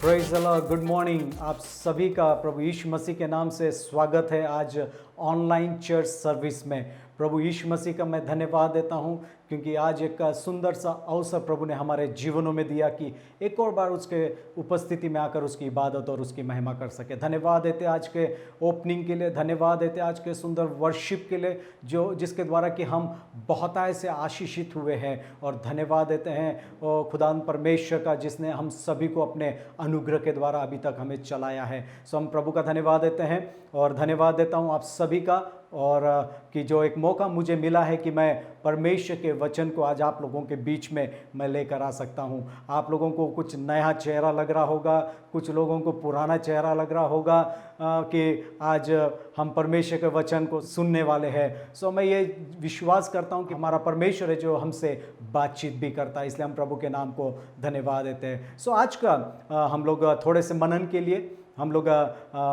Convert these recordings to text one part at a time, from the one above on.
Praise the Lord, good morning. आप सभी का प्रभु यीशु मसीह के नाम से स्वागत है आज ऑनलाइन चर्च सर्विस में। प्रभु यीशु मसीह का मैं धन्यवाद देता हूं क्योंकि आज एक सुंदर सा अवसर प्रभु ने हमारे जीवनों में दिया कि एक और बार उसके उपस्थिति में आकर उसकी इबादत और उसकी महिमा कर सके। धन्यवाद देते आज के ओपनिंग के लिए, धन्यवाद देते आज के सुंदर वर्शिप के लिए जो जिसके द्वारा कि हम बहुतायत से आशीषित हुए हैं। और धन्यवाद देते हैं खुदान परमेश्वर का जिसने हम सभी को अपने अनुग्रह के द्वारा अभी तक हमें चलाया है। सो हम प्रभु का धन्यवाद देते हैं और धन्यवाद देता हूँ आप सभी का और कि जो एक मौका मुझे मिला है कि मैं परमेश्वर के वचन को आज आप लोगों के बीच में मैं लेकर आ सकता हूं। आप लोगों को कुछ नया चेहरा लग रहा होगा, कुछ लोगों को पुराना चेहरा लग रहा होगा कि आज हम परमेश्वर के वचन को सुनने वाले हैं। सो मैं ये विश्वास करता हूं कि हमारा परमेश्वर है जो हमसे बातचीत भी करता है, इसलिए हम प्रभु के नाम को धन्यवाद देते हैं। सो आज का हम लोग थोड़े से मनन के लिए हम लोग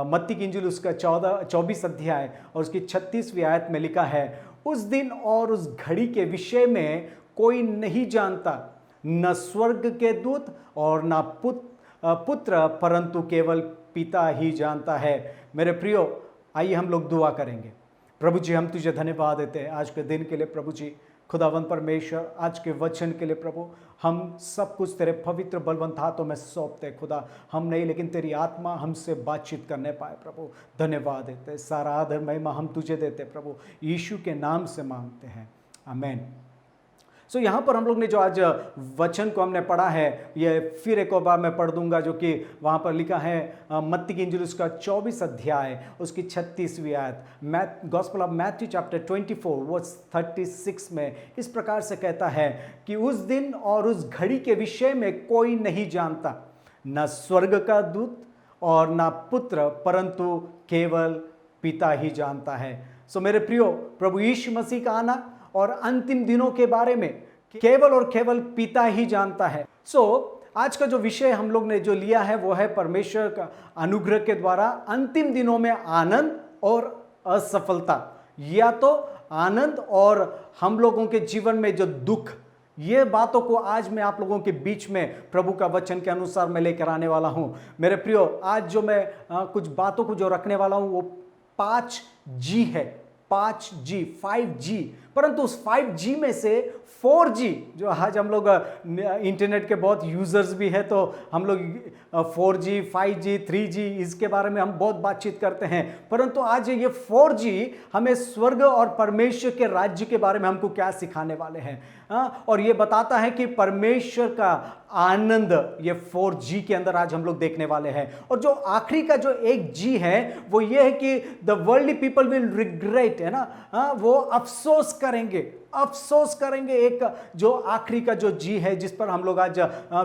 मत्ती की इंजील उसका 24 अध्याय और उसकी 36वीं आयत में लिखा है, उस दिन और उस घड़ी के विषय में कोई नहीं जानता, न स्वर्ग के दूत और न पुत्र परंतु केवल पिता ही जानता है। मेरे प्रियो, आइए हम लोग दुआ करेंगे। प्रभु जी, हम तुझे धन्यवाद देते हैं आज के दिन के लिए। प्रभु जी खुदावंत परमेश्वर, आज के वचन के लिए प्रभु हम सब कुछ तेरे पवित्र बलवंत हाथों में सौंपते। खुदा हम नहीं लेकिन तेरी आत्मा हमसे बातचीत करने पाए। प्रभु धन्यवाद देते, सारा आदर महिमा हम तुझे देते प्रभु, यीशु के नाम से मांगते हैं, आमेन। सो यहाँ पर हम लोग ने जो आज वचन को हमने पढ़ा है, ये फिर एक और बार मैं पढ़ दूंगा जो कि वहाँ पर लिखा है मत्ती की इंजील उसका 24 अध्याय उसकी 36वीं आयत। Gospel of Matthew chapter 24 verse 36 में इस प्रकार से कहता है कि उस दिन और उस घड़ी के विषय में कोई नहीं जानता, न स्वर्ग का दूत और न पुत्र परंतु केवल पिता ही जानता है। सो मेरे प्रियो, प्रभु यीशु मसीह का आना और अंतिम दिनों के बारे में केवल और केवल पिता ही जानता है। सो आज का जो विषय हम लोग ने जो लिया है वो है परमेश्वर का अनुग्रह के द्वारा अंतिम दिनों में आनंद और असफलता, या तो आनंद और हम लोगों के जीवन में जो दुख, ये बातों को आज मैं आप लोगों के बीच में प्रभु का वचन के अनुसार मैं लेकर आने वाला हूं। मेरे प्रियो, आज जो मैं कुछ बातों को जो रखने वाला हूं वो 5G है, 5G, परंतु उस 5G में से 4G, जो आज हम लोग इंटरनेट के बहुत यूजर्स भी है तो हम लोग 4G, 5G, 3G इसके बारे में हम बहुत बातचीत करते हैं, परंतु आज ये 4G हमें स्वर्ग और परमेश्वर के राज्य के बारे में हमको क्या सिखाने वाले हैं। और ये बताता है कि परमेश्वर का आनंद ये 4G के अंदर आज हम लोग देखने वाले हैं। और जो आखिरी का जो एक G है वो ये है कि the worldly people will regret, है ना, वो अफसोस करेंगे। एक जो आखिरी का जो G है जिस पर हम लोग आज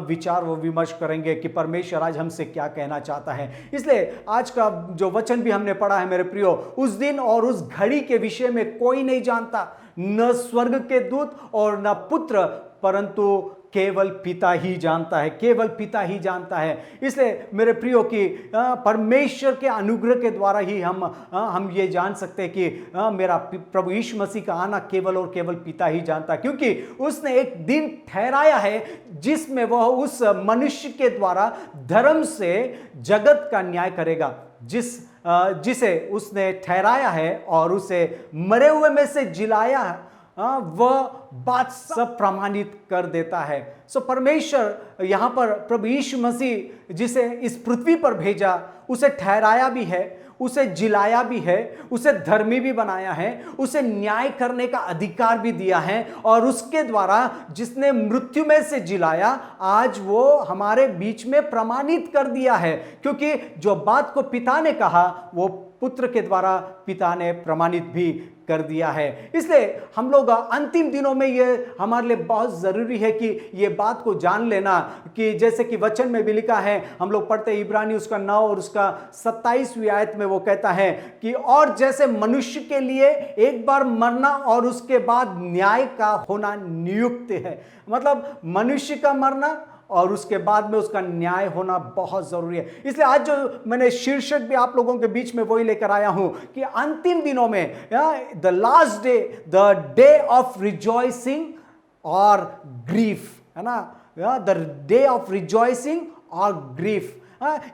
विचार व विमर्श करेंगे कि परमेश्वर आज हमसे क्या कहना चाहता है। इसलिए आज का जो वचन भी हमने पढ़ा है मेरे प्रियो, उस दिन और उस घड़ी के विषय में कोई नहीं जानता, न स्वर्ग के दूत और न पुत्र परंतु केवल पिता ही जानता है, केवल पिता ही जानता है। इसलिए मेरे प्रियो कि परमेश्वर के अनुग्रह के द्वारा ही हम ये जान सकते हैं कि मेरा प्रभु यीशु मसीह का आना केवल और केवल पिता ही जानता है, क्योंकि उसने एक दिन ठहराया है जिसमें वह उस मनुष्य के द्वारा धर्म से जगत का न्याय करेगा, जिसे उसने ठहराया है और उसे मरे हुए में से जिलाया है, वह बात सब प्रमाणित कर देता है। सो परमेश्वर यहाँ पर प्रभु यीशु मसीह जिसे इस पृथ्वी पर भेजा, उसे ठहराया भी है, उसे जिलाया भी है, उसे धर्मी भी बनाया है, उसे न्याय करने का अधिकार भी दिया है, और उसके द्वारा जिसने मृत्यु में से जिलाया आज वो हमारे बीच में प्रमाणित कर दिया है, क्योंकि जो बात को पिता ने कहा वो पुत्र के द्वारा पिता ने प्रमाणित भी कर दिया है। इसलिए हम लोग अंतिम दिनों में ये हमारे लिए बहुत ज़रूरी है कि ये बात को जान लेना कि जैसे कि वचन में भी लिखा है, हम लोग पढ़ते हैं इब्रानी उसका 9 और उसका 27वीं आयत में वो कहता है कि और जैसे मनुष्य के लिए एक बार मरना और उसके बाद न्याय का होना नियुक्त है, मतलब मनुष्य का मरना और उसके बाद में उसका न्याय होना बहुत जरूरी है। इसलिए आज जो मैंने शीर्षक भी आप लोगों के बीच में वही लेकर आया हूं कि अंतिम दिनों में the last day, the day of rejoicing और ग्रीफ, है ना, द डे ऑफ रिजॉइसिंग और ग्रीफ,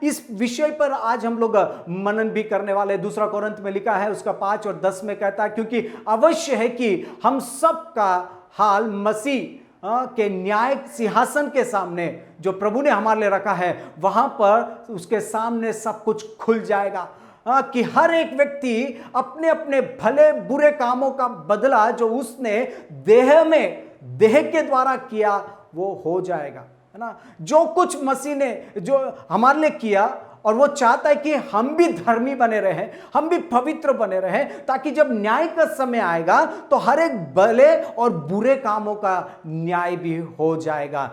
इस विषय पर आज हम लोग मनन भी करने वाले। दूसरा कोरिन्थ में लिखा है उसका 5 और 10 में कहता है, क्योंकि अवश्य है कि हम सब का हाल मसीह के न्याय सिंहासन के सामने जो प्रभु ने हमारे लिए रखा है, वहां पर उसके सामने सब कुछ खुल जाएगा। कि हर एक व्यक्ति अपने अपने भले बुरे कामों का बदला जो उसने देह के द्वारा किया वो हो जाएगा, है ना। जो कुछ मसीह ने जो हमारे लिए किया, और वो चाहता है कि हम भी धर्मी बने रहें, हम भी पवित्र बने रहें, ताकि जब न्याय का समय आएगा तो हर एक भले और बुरे कामों का न्याय भी हो जाएगा।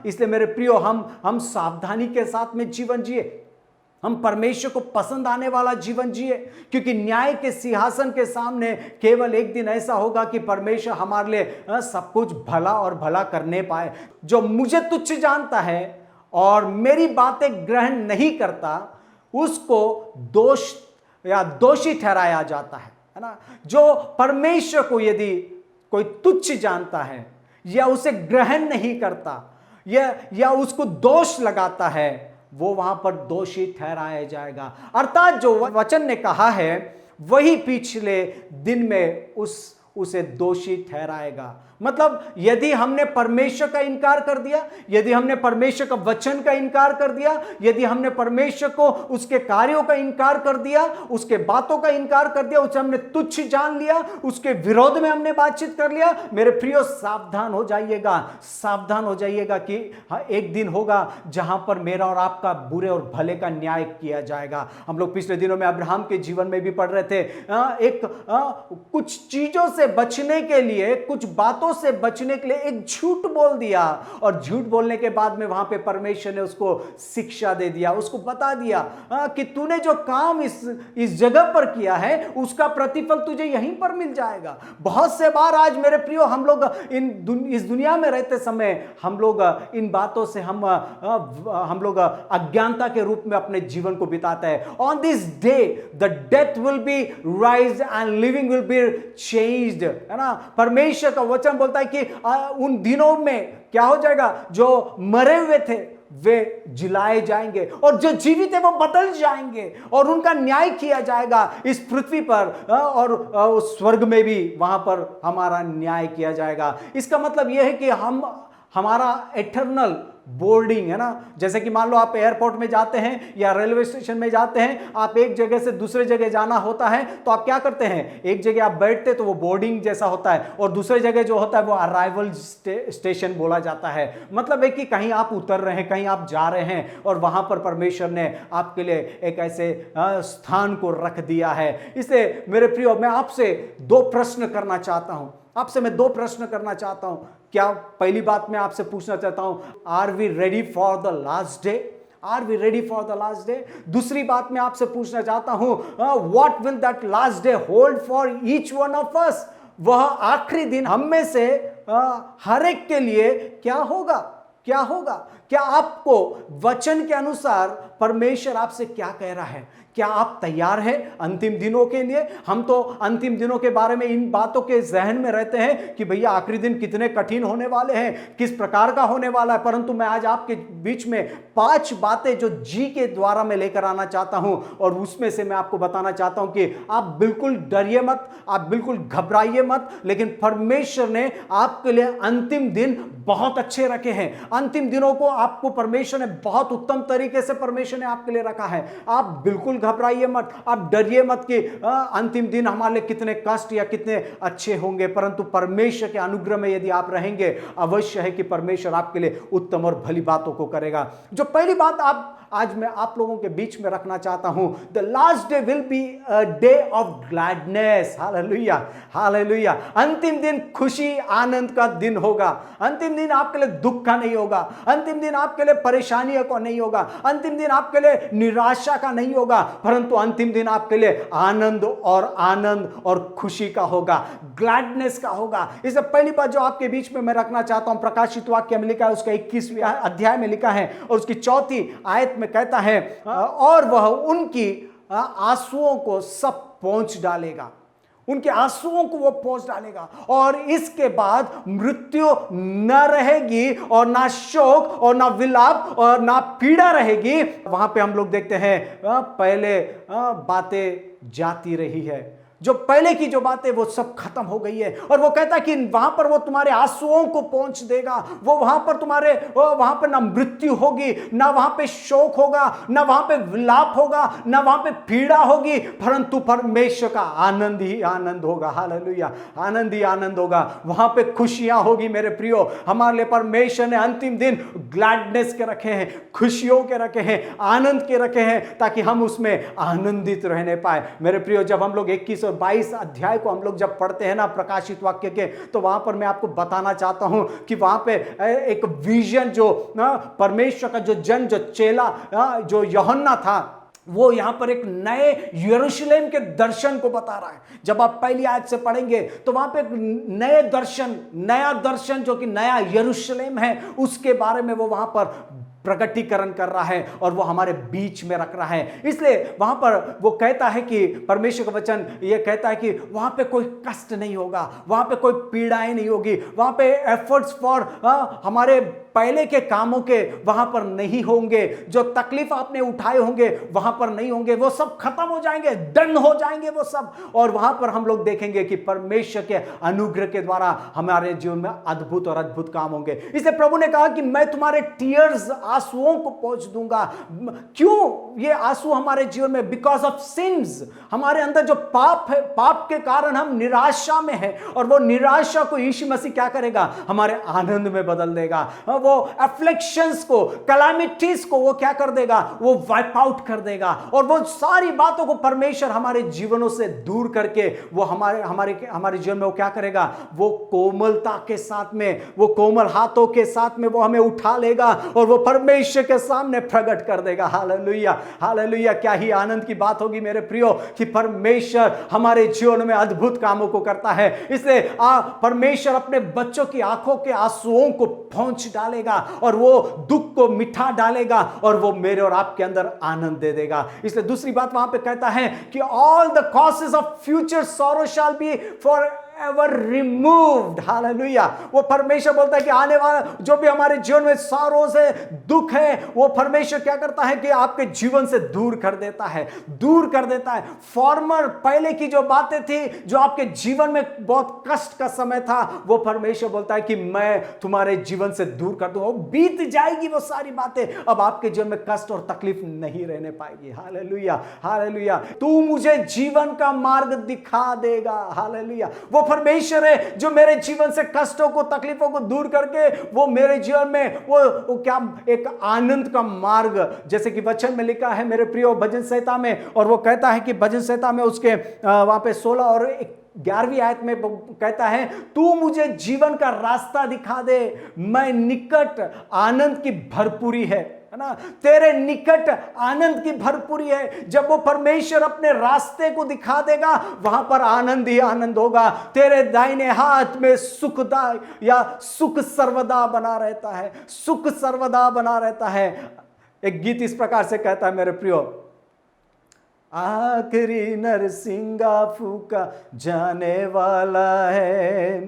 इसलिए मेरे प्रियो, हम सावधानी के साथ में जीवन जिए, हम परमेश्वर को पसंद आने वाला जीवन जिए, क्योंकि न्याय के सिंहासन के सामने केवल एक दिन ऐसा होगा कि परमेश्वर हमारे लिए सब कुछ भला और भला करने पाए। जो मुझे तुच्छ जानता है और मेरी बातें ग्रहण नहीं करता, उसको दोष या दोषी ठहराया जाता है ना। जो परमेश्वर को यदि कोई तुच्छ जानता है या उसे ग्रहण नहीं करता या उसको दोष लगाता है, वो वहां पर दोषी ठहराया जाएगा। अर्थात जो वचन ने कहा है वही पिछले दिन में उसे दोषी ठहराएगा। मतलब यदि हमने परमेश्वर का इनकार कर दिया, यदि हमने परमेश्वर का वचन का इनकार कर दिया, यदि हमने परमेश्वर को उसके कार्यों का इनकार कर दिया, उसके बातों का इनकार कर दिया, उसे हमने तुच्छ जान लिया, उसके विरोध में हमने बातचीत कर लिया, मेरे प्रियो सावधान हो जाइएगा, सावधान हो जाइएगा कि एक दिन होगा जहां पर मेरा और आपका बुरे और भले का न्याय किया जाएगा। हम लोग पिछले दिनों में अब्राहम के जीवन में भी पढ़ रहे थे। कुछ चीजों से बचने के लिए, कुछ बातों से बचने के लिए एक झूठ बोल दिया, और झूठ बोलने के बाद में वहां पे परमेश्वर ने उसको शिक्षा दे दिया, उसको बता दिया कि तूने जो काम इस जगह पर किया है उसका प्रतिफल तुझे यहीं पर मिल जाएगा। बहुत से बार आज मेरे प्रियो हम लोग इस दुनिया में रहते समय हम लोग इन बातों से हम लोग अज्ञानता के रूप में अपने जीवन को बिताते हैं। On this day the death will be rise and living will be changed, है ना। परमेश्वर का वचन बोलता है कि उन दिनों में क्या हो जाएगा, जो मरे हुए थे वे जिलाए जाएंगे, और जो जीवित है वो बदल जाएंगे, और उनका न्याय किया जाएगा इस पृथ्वी पर, और स्वर्ग में भी वहां पर हमारा न्याय किया जाएगा। इसका मतलब यह है कि हमारा एटर्नल बोर्डिंग, है ना। जैसे कि मान लो आप एयरपोर्ट में जाते हैं या रेलवे स्टेशन में जाते हैं, आप एक जगह से दूसरे जगह जाना होता है तो आप क्या करते हैं, एक जगह आप बैठते तो वो बोर्डिंग जैसा होता है, और दूसरे जगह जो होता है वो अराइवल स्टेशन बोला जाता है। मतलब है कि कहीं आप उतर रहे हैं, कहीं आप जा रहे हैं, और वहां पर परमेश्वर ने आपके लिए एक ऐसे स्थान को रख दिया है। इसलिए मेरे प्रियो, मैं आपसे दो प्रश्न करना चाहता हूं, क्या पहली बात मैं आपसे पूछना चाहता हूं, are we ready for the last day? Are we ready for the last day? दूसरी बात मैं आपसे पूछना चाहता हूं, what will that last day hold for each one of us? वह आखिरी दिन हम में से हर एक के लिए क्या होगा? क्या आपको वचन के अनुसार परमेश्वर आपसे क्या कह रहा है? क्या आप तैयार हैं अंतिम दिनों के लिए? हम तो अंतिम दिनों के बारे में इन बातों के जहन में रहते हैं कि भैया आखिरी दिन कितने कठिन होने वाले हैं, किस प्रकार का होने वाला है। परंतु मैं आज आपके बीच में 5 बातें जो जी के द्वारा मैं लेकर आना चाहता हूं, और उसमें से मैं आपको बताना चाहता हूं कि आप बिल्कुल डरिए मत, आप बिल्कुल घबराइए मत, लेकिन परमेश्वर ने आपके लिए अंतिम दिन बहुत अच्छे रखे हैं। अंतिम दिनों को आपको परमेश्वर ने बहुत उत्तम तरीके से परमेश्वर ने आपके लिए रखा है। आप बिल्कुल घबराइए मत, आप डरिए मत कि अंतिम दिन हमारे लिए कितने कष्ट या कितने अच्छे होंगे, परंतु परमेश्वर के अनुग्रह में यदि आप रहेंगे, अवश्य है कि परमेश्वर आपके लिए उत्तम और भली बातों को करेगा। जो पहली बात आज मैं आप लोगों के बीच में रखना चाहता हूं, the last day will be a day of gladness. Hallelujah, hallelujah. अंतिम दिन खुशी आनंद का दिन होगा। अंतिम दिन आपके लिए दुख का नहीं होगा, अंतिम दिन आपके लिए परेशानियों का नहीं होगा, अंतिम दिन आपके लिए निराशा का नहीं होगा, परंतु अंतिम दिन आपके लिए आनंद और खुशी का होगा, ग्लैडनेस का होगा। इससे पहली बात जो आपके बीच में मैं रखना चाहता हूं, प्रकाशित वाक्य में लिखा है, उसका 21वें अध्याय में लिखा है और उसकी 4थी आयत में कहता है, और वह उनकी आंसुओं को सब पोंछ डालेगा, उनके आंसुओं को वो पोंछ डालेगा, और इसके बाद मृत्यु न रहेगी और ना शोक और ना विलाप और ना पीड़ा रहेगी। वहां पे हम लोग देखते हैं पहले बातें जाती रही है, जो पहले की जो बातें वो सब खत्म हो गई है। और वो कहता है कि वहां पर वो तुम्हारे आंसुओं को पोंछ देगा, वो वहां पर तुम्हारे वहां पर ना मृत्यु होगी, ना वहां पे शोक होगा, ना वहां पे विलाप होगा, ना वहां पे पीड़ा होगी, परंतु परमेश्वर का आनंद ही आनंद होगा। हालेलुया, आनंद ही आनंद होगा, वहां पे खुशियां होगी। मेरे प्रियो, हमारे लिए परमेश्वर ने अंतिम दिन ग्लैडनेस के रखे हैं, खुशियों के रखे हैं, आनंद के रखे हैं, ताकि हम उसमें आनंदित रहने पाए। मेरे प्रियो, जब हम लोग 21 और 22 अध्याय को हम लोग जब पढ़ते हैं ना प्रकाशित वाक्य के, तो वहां पर मैं आपको बताना चाहता हूं कि वहां पे एक विजन जो परमेश्वर का जो जन, जो चेला, जो यूहन्ना था, वो यहां पर एक नए यरूशलेम के दर्शन को बता रहा है। जब आप पहली आयत से पढ़ेंगे तो वहां पे एक नया दर्शन जो कि नया यरूशलेम है, उसके बारे में वो वहां पर प्रकटीकरण कर रहा है और वो हमारे बीच में रख रहा है। इसलिए वहां पर वो कहता है कि परमेश्वर का वचन ये कहता है कि वहां पे कोई कष्ट नहीं होगा, वहां पे कोई पीड़ाएं नहीं होगी, वहां पे एफर्ट्स फॉर हमारे पहले के कामों के वहां पर नहीं होंगे, जो तकलीफ आपने उठाए होंगे वहां पर नहीं होंगे, वो सब खत्म हो जाएंगे, डन हो जाएंगे वो सब। और वहां पर हम लोग देखेंगे कि परमेश्वर के अनुग्रह के द्वारा हमारे जीवन में अद्भुत और अद्भुत काम होंगे। इसलिए प्रभु ने कहा कि मैं तुम्हारे टीयर्स, आंसुओं को पोंछ दूंगा। क्यों ये आंसू हमारे जीवन में? Because of since. हमारे अंदर जो पाप है, पाप के कारण हम निराशा में हैं, और वो निराशा को यीशु मसीह क्या करेगा? हमारे आनंद में बदल देगा। वो अफ्लिक्शंस को, कैलामिटीज को वो क्या कर देगा? वो वाइप आउट कर देगा। और वो सारी बातों को परमेश्वर हमारे जीवनों से दूर करके वो हमारे जीवन में वो क्या करेगा? वो कोमलता के साथ में, वो कोमल हाथों के साथ में वो हमें उठा लेगा और वो परमेश्वर के सामने प्रकट कर देगा। Hallelujah, hallelujah. क्या ही आनंद की बात होगी मेरे प्रियो कि परमेश्वर हमारे जीवन में अद्भुत कामों को करता है। इसलिए परमेश्वर अपने बच्चों की आंखों के आंसुओं को पोंछ डालेगा और वो दुख को मिठा डालेगा और वो मेरे और आपके अंदर आनंद दे देगा। इसलिए दूसरी बात वहां पे कहता है कि all the causes of future sorrow shall be for ever removed. Hallelujah. वो परमेश्वर बोलता है कि आने वाला जो भी हमारे जीवन में सॉरोस है, दुख है, वो परमेश्वर क्या करता है कि आपके जीवन से दूर कर देता है, दूर कर देता है। फॉर्मर, पहले की जो बातें थी, जो आपके जीवन में बहुत कष्ट का समय था, वो परमेश्वर बोलता है कि मैं तुम्हारे जीवन से दूर कर दूंगा। बीत जाएगी वो सारी बातें, अब आपके जीवन में कष्ट और तकलीफ नहीं रहने पाएगी। Hallelujah, hallelujah. तू मुझे जीवन का मार्ग दिखा देगा। हालेलुया। वो परमेश्वर है जो मेरे जीवन से कष्टों को, तकलीफों को दूर करके वो मेरे जीवन में वो क्या एक आनंद का मार्ग, जैसे कि वचन में लिखा है मेरे प्रियो भजन संहिता में, और वो कहता है कि भजन संहिता में उसके वहां पे 16 और 11वीं आयत में कहता है, तू मुझे जीवन का रास्ता दिखा दे, मैं निकट आनंद की भरपूरी है ना, तेरे निकट आनंद की भरपूरी है। जब वो परमेश्वर अपने रास्ते को दिखा देगा, वहां पर आनंद ही आनंद होगा। तेरे दाहिने हाथ में सुखदा या सुख सर्वदा बना रहता है, सुख सर्वदा बना रहता है। एक गीत इस प्रकार से कहता है मेरे प्रियो, आखिरी नरसिंगा फूका जाने वाला है,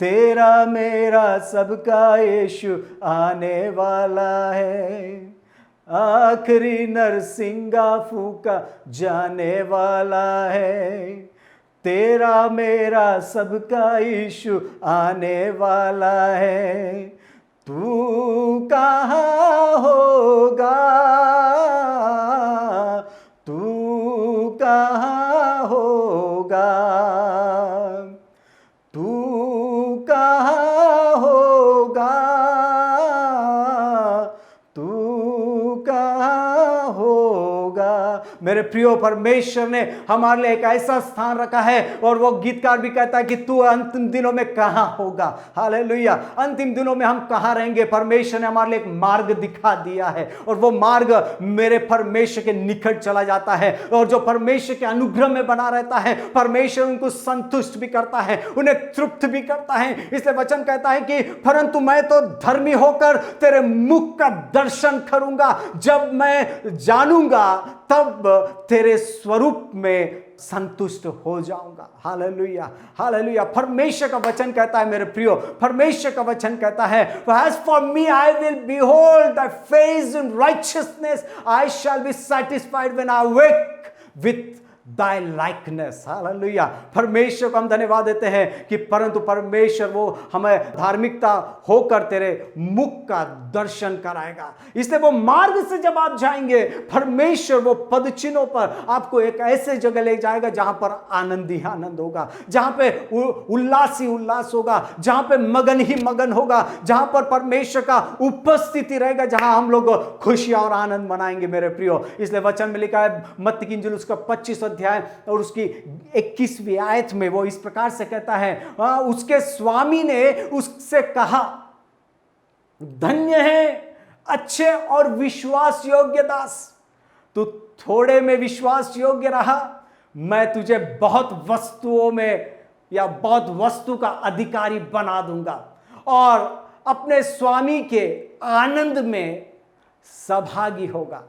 तेरा मेरा सबका यीशु आने वाला है। आखिरी नरसिंगा फूका जाने वाला है, तेरा मेरा सबका यीशु आने वाला है। तू कहाँ होगा, तू कहाँ होगा, तू कहाँ होगा, तू कहाँ होगा। मेरे प्रियो, परमेश्वर ने हमारे लिए एक ऐसा स्थान रखा है, और वो गीतकार भी कहता है कि तू अंतिम दिनों में कहाँ होगा। हालेलुया। अंतिम दिनों में हम कहाँ रहेंगे? परमेश्वर ने हमारे लिए एक मार्ग दिखा दिया है, और वो मार्ग मेरे परमेश्वर के निकट चला जाता है, और जो परमेश्वर के अनुग्रह में बना रहता है, परमेश्वर उनको संतुष्ट भी करता है, उन्हें तृप्त भी करता है। इसलिए वचन कहता है कि परंतु मैं तो धर्मी होकर तेरे मुख का दर्शन करूंगा, जब मैं जानूंगा तब तेरे स्वरूप में संतुष्ट हो जाऊंगा। Hallelujah, hallelujah. परमेश्वर का वचन कहता है मेरे प्रियो, परमेश्वर का वचन कहता है, as for me I will behold thy face in righteousness, I shall be satisfied when I wake with thy likeness। Hallelujah. परमेश्वर को हम धन्यवाद देते हैं कि परंतु परमेश्वर वो हमें धार्मिकता होकर तेरे मुख का दर्शन कराएगा। इसलिए वो मार्ग से जब आप जाएंगे, परमेश्वर वो पदचिन्हों पर आपको एक ऐसे जगह ले जाएगा जहां पर आनंद ही आनंद होगा, जहां पे उल्लास ही उल्लास होगा, जहां पे मगन ही मगन होगा, जहां पर परमेश्वर का उपस्थिति रहेगा, जहां हम लोग खुशियां और आनंद मनाएंगे मेरे प्रियो। इसलिए वचन में लिखा है मत्ती की इंजील उसका 25 अध्याय और उसकी 21वीं आयत में वो इस प्रकार से कहता है, उसके स्वामी ने उससे कहा, धन्य है अच्छे और विश्वास योग्य दास, तू थोड़े में विश्वास योग्य रहा, मैं तुझे बहुत वस्तुओं में या बहुत वस्तु का अधिकारी बना दूंगा और अपने स्वामी के आनंद में सहभागी होगा।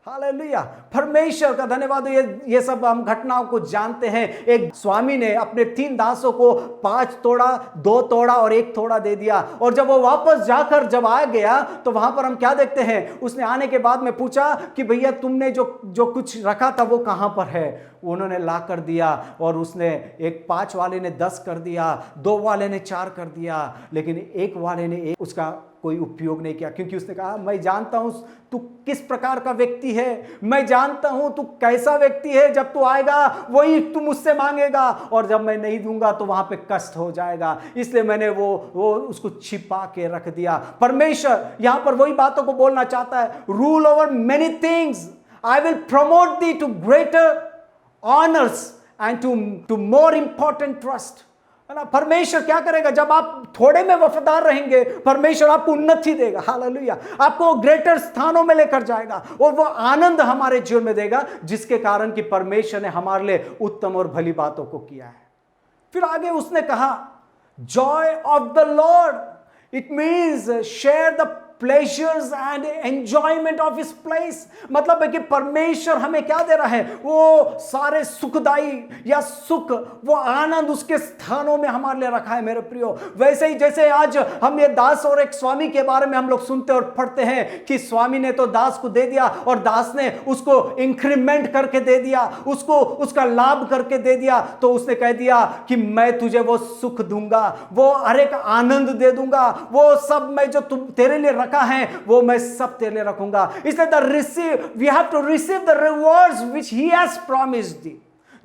हालेलुया, परमेश्वर का धन्यवाद। ये सब हम घटनाओं को जानते हैं। एक स्वामी ने अपने 3 दासों को 5 तोड़ा, 2 तोड़ा और 1 तोड़ा दे दिया, और जब वो वापस जाकर जब आ गया तो वहां पर हम क्या देखते हैं, उसने आने के बाद में पूछा कि भैया तुमने जो कुछ रखा था वो कहां पर है। उन्होंने ला कर दिया और उसने एक 5 वाले ने 10 कर दिया, 2 वाले ने 4 कर दिया, लेकिन 1 वाले ने उसका कोई उपयोग नहीं किया, क्योंकि उसने कहा मैं जानता हूं तू किस प्रकार का व्यक्ति है, मैं जानता हूं तू कैसा व्यक्ति है, जब तू आएगा वही तू मुझसे मांगेगा और जब मैं नहीं दूंगा तो वहां पे कष्ट हो जाएगा, इसलिए मैंने वो उसको छिपा के रख दिया। परमेश्वर यहां पर वही बातों को बोलना चाहता है, rule over many things, I will promote thee to greater honours and to more important trust. परमेश्वर क्या करेगा, जब आप थोड़े में वफादार रहेंगे, परमेश्वर आपको उन्नति देगा। हालेलुया, आपको ग्रेटर स्थानों में लेकर जाएगा और वो आनंद हमारे जीवन में देगा, जिसके कारण कि परमेश्वर ने हमारे लिए उत्तम और भली बातों को किया है। फिर आगे उसने कहा, Joy of the Lord, it means share the pleasures and enjoyment of his place. मतलब है कि परमेश्वर हमें क्या दे रहा है, वो सारे सुखदाई या सुख, वो आनंद उसके स्थानों में हमारे लिए रखा है मेरे प्रियो। वैसे ही जैसे आज हम ये दास और एक स्वामी के बारे में हम लोग सुनते और पढ़ते हैं कि स्वामी ने तो दास को दे दिया और दास ने उसको इंक्रीमेंट करके दे दिया, उसको उसका लाभ करके दे दिया, तो उसने कह दिया कि मैं तुझे वो सुख दूंगा, वो हर एक आनंद दे दूंगा, वो सब मैं जो तुम तेरे लिए रखा है वो मैं सब तेरे लिए रखूंगा। इसलिए we have to receive the rewards which he has promised.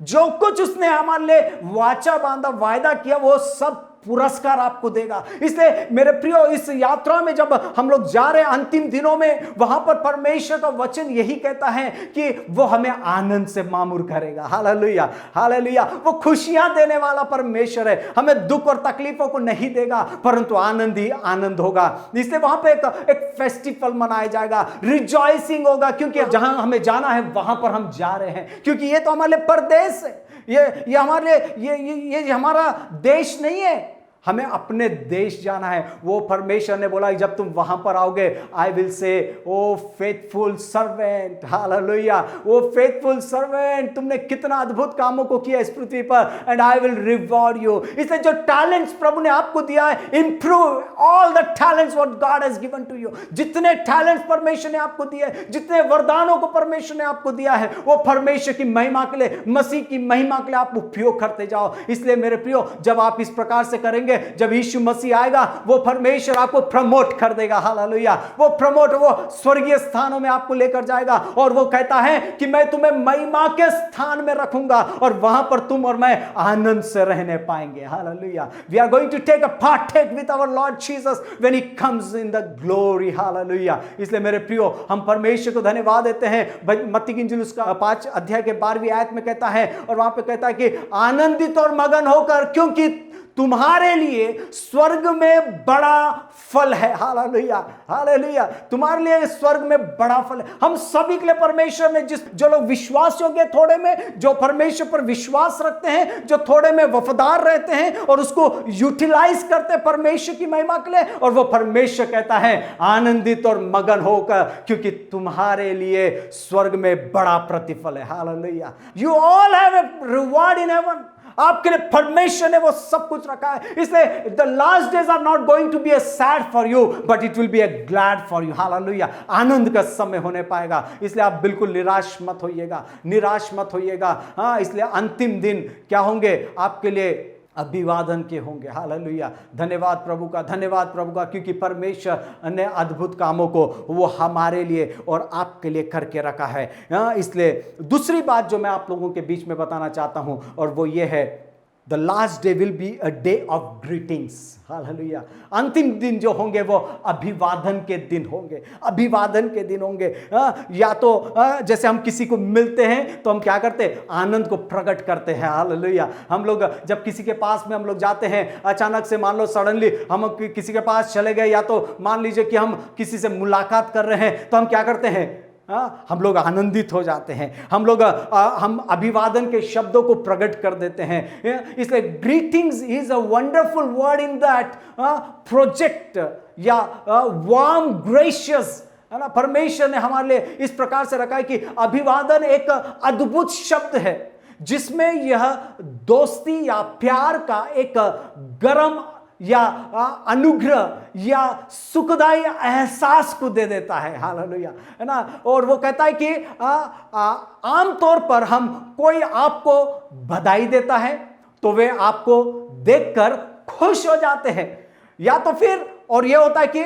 जो कुछ उसने हमारे लिए वाचा बांधा, वायदा किया, वो सब पुरस्कार आपको देगा। इसलिए मेरे प्रियो, इस यात्रा में जब हम लोग जा रहे हैं अंतिम दिनों में, वहां पर परमेश्वर का वचन यही कहता है कि वो हमें आनंद से मामूर करेगा। Hallelujah, hallelujah. वो खुशियां देने वाला परमेश्वर है, हमें दुख और तकलीफों को नहीं देगा, परंतु आनंद ही आनंद होगा। इसलिए वहां पे एक फेस्टिवल मनाया जाएगा, रिजॉइसिंग होगा, क्योंकि जहां हमें जाना है वहां पर हम जा रहे हैं, क्योंकि ये तो हमारे लिए परदेश है, ये हमारे लिए ये हमारा देश नहीं है, हमें अपने देश जाना है। वो परमेश्वर ने बोला जब तुम वहां पर आओगे, I will say o faithful servant, hallelujah, o faithful servant, तुमने कितना अद्भुत कामों को किया इस पृथ्वी पर, and I will reward you. इसलिए जो टैलेंट्स प्रभु ने आपको दिया है, improve all the talents what God has given to you. जितने टैलेंट्स परमेश्वर ने आपको दिए, जितने वरदानों को परमेश्वर ने आपको दिया है, वो परमेश्वर की महिमा के लिए, मसीह की महिमा के लिए आप उपयोग करते जाओ। इसलिए मेरे प्रियो, जब आप इस प्रकार से करेंगे, जब यीशु मसीह आएगा, वो परमेश्वर आपको प्रमोट कर देगा। हालेलुया, वो प्रमोट, वो स्वर्गीय स्थानों में आपको लेकर जाएगा, और वो कहता है कि मैं तुम्हें महिमा के स्थान में रखूंगा और वहां पर तुम और मैं आनंद से रहने पाएंगे। Hallelujah, we are going to take a partake with our Lord Jesus when he comes in the glory. Hallelujah. इसलिए मेरे प्रियो, हम परमेश्वर को धन्यवाद देते हैं। मत्ती की इंजील उसका 5 अध्याय के 12वीं आयत में कहता है, और वहां पे कहता है कि आनंदित और मगन होकर, क्योंकि तुम्हारे लिए स्वर्ग में बड़ा फल है। हालेलुया, हालेलुया, तुम्हारे लिए स्वर्ग में बड़ा फल है। हम सभी के लिए परमेश्वर ने जो लोग विश्वास योग्य थोड़े में, जो परमेश्वर पर विश्वास रखते हैं, जो थोड़े में वफादार रहते हैं और उसको यूटिलाइज करते हैं परमेश्वर की महिमा के लिए, और वो परमेश्वर कहता है आनंदित और मगन होकर, क्योंकि तुम्हारे लिए स्वर्ग में बड़ा प्रतिफल है। Hallelujah, you all have a reward in heaven. आपके लिए परमेश्वर ने वो सब कुछ रखा है। इसलिए the last days are not going to be a sad for you, but it will be a glad for you. Hallelujah, आनंद का समय होने पाएगा। इसलिए आप बिल्कुल निराश मत होइएगा, निराश मत होइएगा। हाँ, इसलिए अंतिम दिन क्या होंगे आपके लिए? अभिवादन के होंगे। हालेलुया, धन्यवाद प्रभु का, धन्यवाद प्रभु का, क्योंकि परमेश्वर ने अद्भुत कामों को वो हमारे लिए और आपके लिए करके रखा है। इसलिए दूसरी बात जो मैं आप लोगों के बीच में बताना चाहता हूं, और वो ये है, the last day will be a day of greetings. Hallelujah, अंतिम दिन जो होंगे वो अभिवादन के दिन होंगे, अभिवादन के दिन होंगे। या तो जैसे हम किसी को मिलते हैं तो हम क्या करते हैं? आनंद को प्रकट करते हैं। हालेलुया, हम लोग जब किसी के पास में हम लोग जाते हैं, अचानक से मान लो सडनली हम किसी के पास चले गए, या तो मान लीजिए कि हम किसी से मुलाकात कर रहे हैं, तो हम क्या करते हैं? हम लोग आनंदित हो जाते हैं, हम अभिवादन के शब्दों को प्रकट कर देते हैं। इसलिए greetings is a wonderful word in that project या वार्म ग्रेशियस, है ना। परमेश्वर ने हमारे लिए इस प्रकार से रखा है कि अभिवादन एक अद्भुत शब्द है, जिसमें यह दोस्ती या प्यार का एक गर्म या अनुग्रह या सुखदायी एहसास को दे देता है। हालेलुया, है ना। और वो कहता है कि आमतौर पर हम कोई आपको बधाई देता है तो वे आपको देखकर खुश हो जाते हैं, या तो फिर और ये होता है कि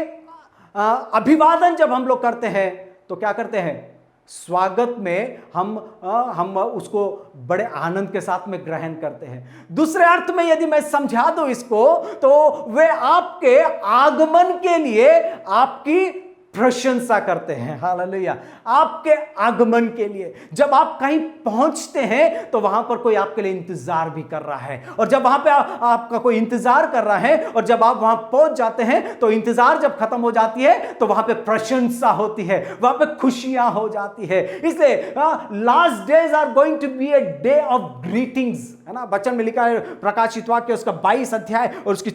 अभिवादन जब हम लोग करते हैं तो क्या करते हैं? स्वागत में हम उसको बड़े आनंद के साथ में ग्रहण करते हैं। दूसरे अर्थ में यदि मैं समझा दूं इसको, तो वे आपके आगमन के लिए आपकी प्रशंसा करते हैं। हालेलुया, आपके आगमन के लिए जब आप कहीं पहुंचते हैं तो वहां पर कोई आपके लिए इंतजार भी कर रहा है, और जब वहां पे आपका कोई इंतजार कर रहा है और जब आप वहां पहुंच जाते हैं तो इंतजार जब खत्म हो जाती है तो वहां पे प्रशंसा होती है, वहां पे खुशियां हो जाती है। इसलिए last days are going to be a day of greetings, है ना। वचन में लिखा है प्रकाशित वाक्य उसका 22 अध्याय और उसकी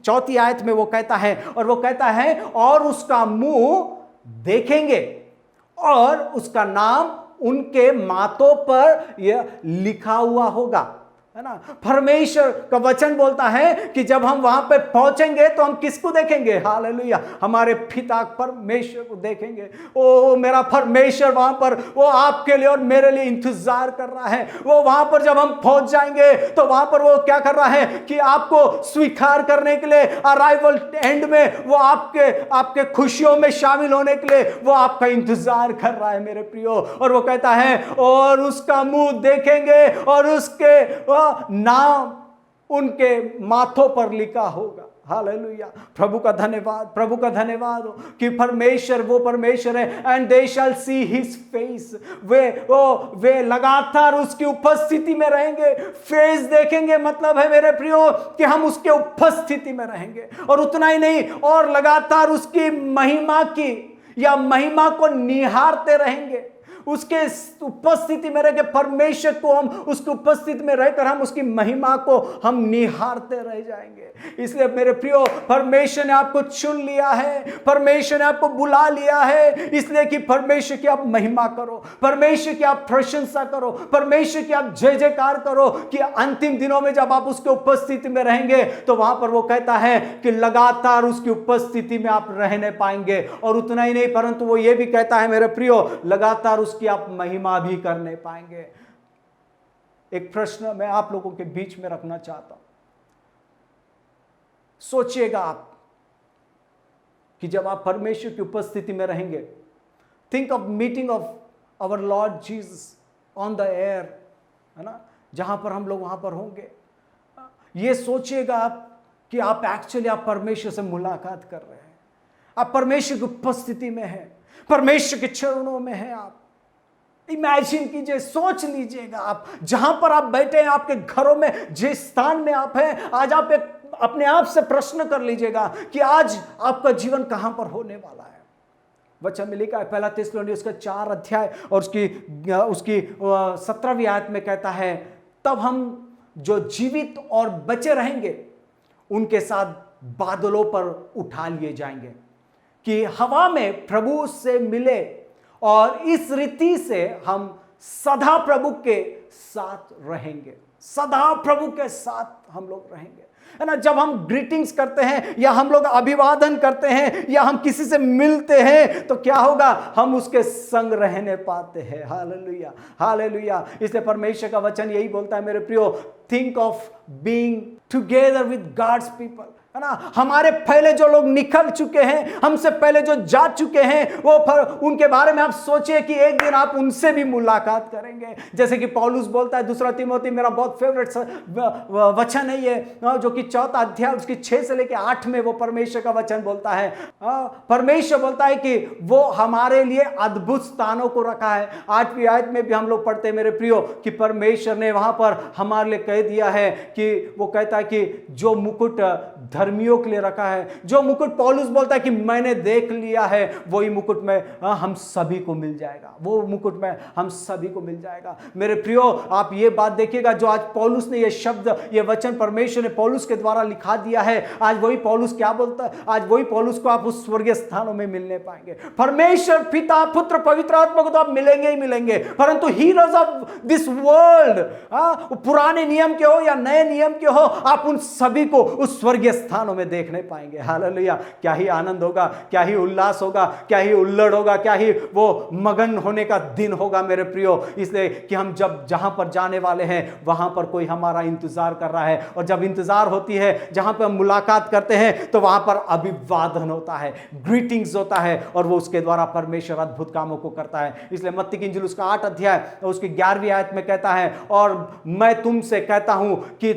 चौथी आयत में वो कहता है, और वो कहता है और उसका मुंह देखेंगे और उसका नाम उनके माथों पर यह लिखा हुआ होगा, है ना। परमेश्वर का वचन बोलता है कि जब हम वहां पे पहुंचेंगे तो हम किसको देखेंगे? हालेलुया, हमारे पिता परमेश्वर को देखेंगे। ओ मेरा परमेश्वर वहां पर वो आपके लिए और मेरे लिए इंतजार कर रहा है। वो वहां पर जब हम पहुंच जाएंगे तो वहां पर वो क्या कर रहा है कि आपको स्वीकार करने के लिए, अराइवल एंड में वो आपके खुशियों में शामिल होने के लिए वो आपका इंतजार कर रहा है मेरे प्रियो। और वो कहता है और उसका मुंह देखेंगे और उसके नाम उनके माथों पर लिखा होगा। हालेलुया, प्रभु का धन्यवाद, प्रभु का धन्यवाद हो कि परमेश्वर वो परमेश्वर है। And they shall see his face, वे लगातार उसकी उपस्थिति में रहेंगे। फेस देखेंगे मतलब है मेरे प्रियो कि हम उसके उपस्थिति में रहेंगे, और उतना ही नहीं, और लगातार उसकी महिमा की या महिमा को निहारते रहेंगे। उसके उपस्थिति में रहकर परमेश्वर को हम उसकी उपस्थिति में रहकर हम उसकी महिमा को हम निहारते रह जाएंगे। इसलिए मेरे प्रियो, परमेश्वर ने आपको चुन लिया है, परमेश्वर ने आपको बुला लिया है, इसलिए कि परमेश्वर की आप महिमा करो, परमेश्वर की आप प्रशंसा करो, परमेश्वर की आप जय जयकार करो, कि अंतिम दिनों में जब आप उसके उपस्थिति में रहेंगे तो वहां पर वो कहता है कि लगातार उसकी उपस्थिति में आप रहने पाएंगे। और उतना ही नहीं, परंतु वो ये भी कहता है मेरे प्रियो, लगातार कि आप महिमा भी करने पाएंगे। एक प्रश्न मैं आप लोगों के बीच में रखना चाहता हूं। सोचिएगा आप कि जब आप परमेश्वर की उपस्थिति में रहेंगे, think of meeting of our Lord Jesus on the air, है ना, जहां पर हम लोग वहां पर होंगे। ये सोचिएगा आप कि आप एक्चुअली आप परमेश्वर से मुलाकात कर रहे हैं, आप परमेश्वर की उपस्थिति में हैं, परमेश्वर के चरणों में हैं आप। इमेजिन कीजिए, सोच लीजिएगा, आप जहां पर आप बैठे हैं, आपके घरों में, जिस स्थान में आप हैं, आज आप अपने आप से प्रश्न कर लीजिएगा कि आज आपका जीवन कहां पर होने वाला है। वचन में लिखा है, पहला थिस्सलुनीसियों उसका 4 अध्याय और उसकी 17वीं आयत में कहता है, तब हम जो जीवित और बचे रहेंगे उनके साथ बादलों पर उठा लिए जाएंगे कि हवा में प्रभु से मिले, और इस रीति से हम सदा प्रभु के साथ रहेंगे। सदा प्रभु के साथ हम लोग रहेंगे, है ना। जब हम ग्रीटिंग्स करते हैं या हम लोग अभिवादन करते हैं या हम किसी से मिलते हैं तो क्या होगा, हम उसके संग रहने पाते हैं। Hallelujah, hallelujah. इसलिए परमेश्वर का वचन यही बोलता है मेरे प्रियो, think of being together with God's people, है ना। हमारे पहले जो लोग निकल चुके हैं, हमसे पहले जो जा चुके हैं, वो उनके बारे में आप सोचिए कि एक दिन आप उनसे भी मुलाकात करेंगे। जैसे कि पौलुस बोलता है, दूसरा तिमोथी मेरा बहुत फेवरेट वचन है ये, जो कि 4 अध्याय उसकी 6 से लेकर 8 में वो परमेश्वर का वचन बोलता है। परमेश्वर बोलता है कि वो हमारे लिए अद्भुत स्थानों को रखा है। 8वीं आयत में भी हम लोग पढ़ते हैं मेरे प्रियो कि परमेश्वर ने वहां पर हमारे लिए कह दिया है कि वो कहता है कि जो मुकुट धर्मियों के लिए रखा है, जो मुकुट पौलुस बोलता है कि मैंने देख लिया है, वही मुकुट में हम सभी को मिल जाएगा। वो मुकुट में हम सभी को मिल जाएगा। मेरे प्रियो, आप ये बात देखिएगा, जो आज पौलुस ने ये शब्द, ये वचन परमेश्वर ने पौलुस के द्वारा लिखा दिया है, आज वही पौलुस क्या बोलता है, आज वही पौलुस को आप उस स्वर्गीय स्थानों में मिलने पाएंगे। परमेश्वर पिता, पुत्र, पवित्र आत्मा को तो आप मिलेंगे ही मिलेंगे, परंतु हीरोज ऑफ दिस वर्ल्ड, पुराने नियम के हो या नए नियम के हो, आप उन सभी को उस स्वर्गीय स्थानों में देखने पाएंगे। हालेलुया। क्या ही आनंद होगा, क्या ही उल्लास होगा, क्या ही उल्लड़ होगा, क्या ही वो मगन होने का दिन होगा मेरे प्रियो। इसलिए कि हम जब जहां पर जाने वाले हैं वहां पर कोई हमारा इंतजार कर रहा है, और जब इंतजार होती है, जहां पर हम मुलाकात करते हैं, तो वहां पर अभिवादन होता है, ग्रीटिंग्स होता है, और वो उसके द्वारा परमेश्वर अद्भुत कामों को करता है। इसलिए मत्ती की इंजील उसका 8 अध्याय उसकी 11वीं आयत में कहता है, और मैं तुमसे कहता हूं कि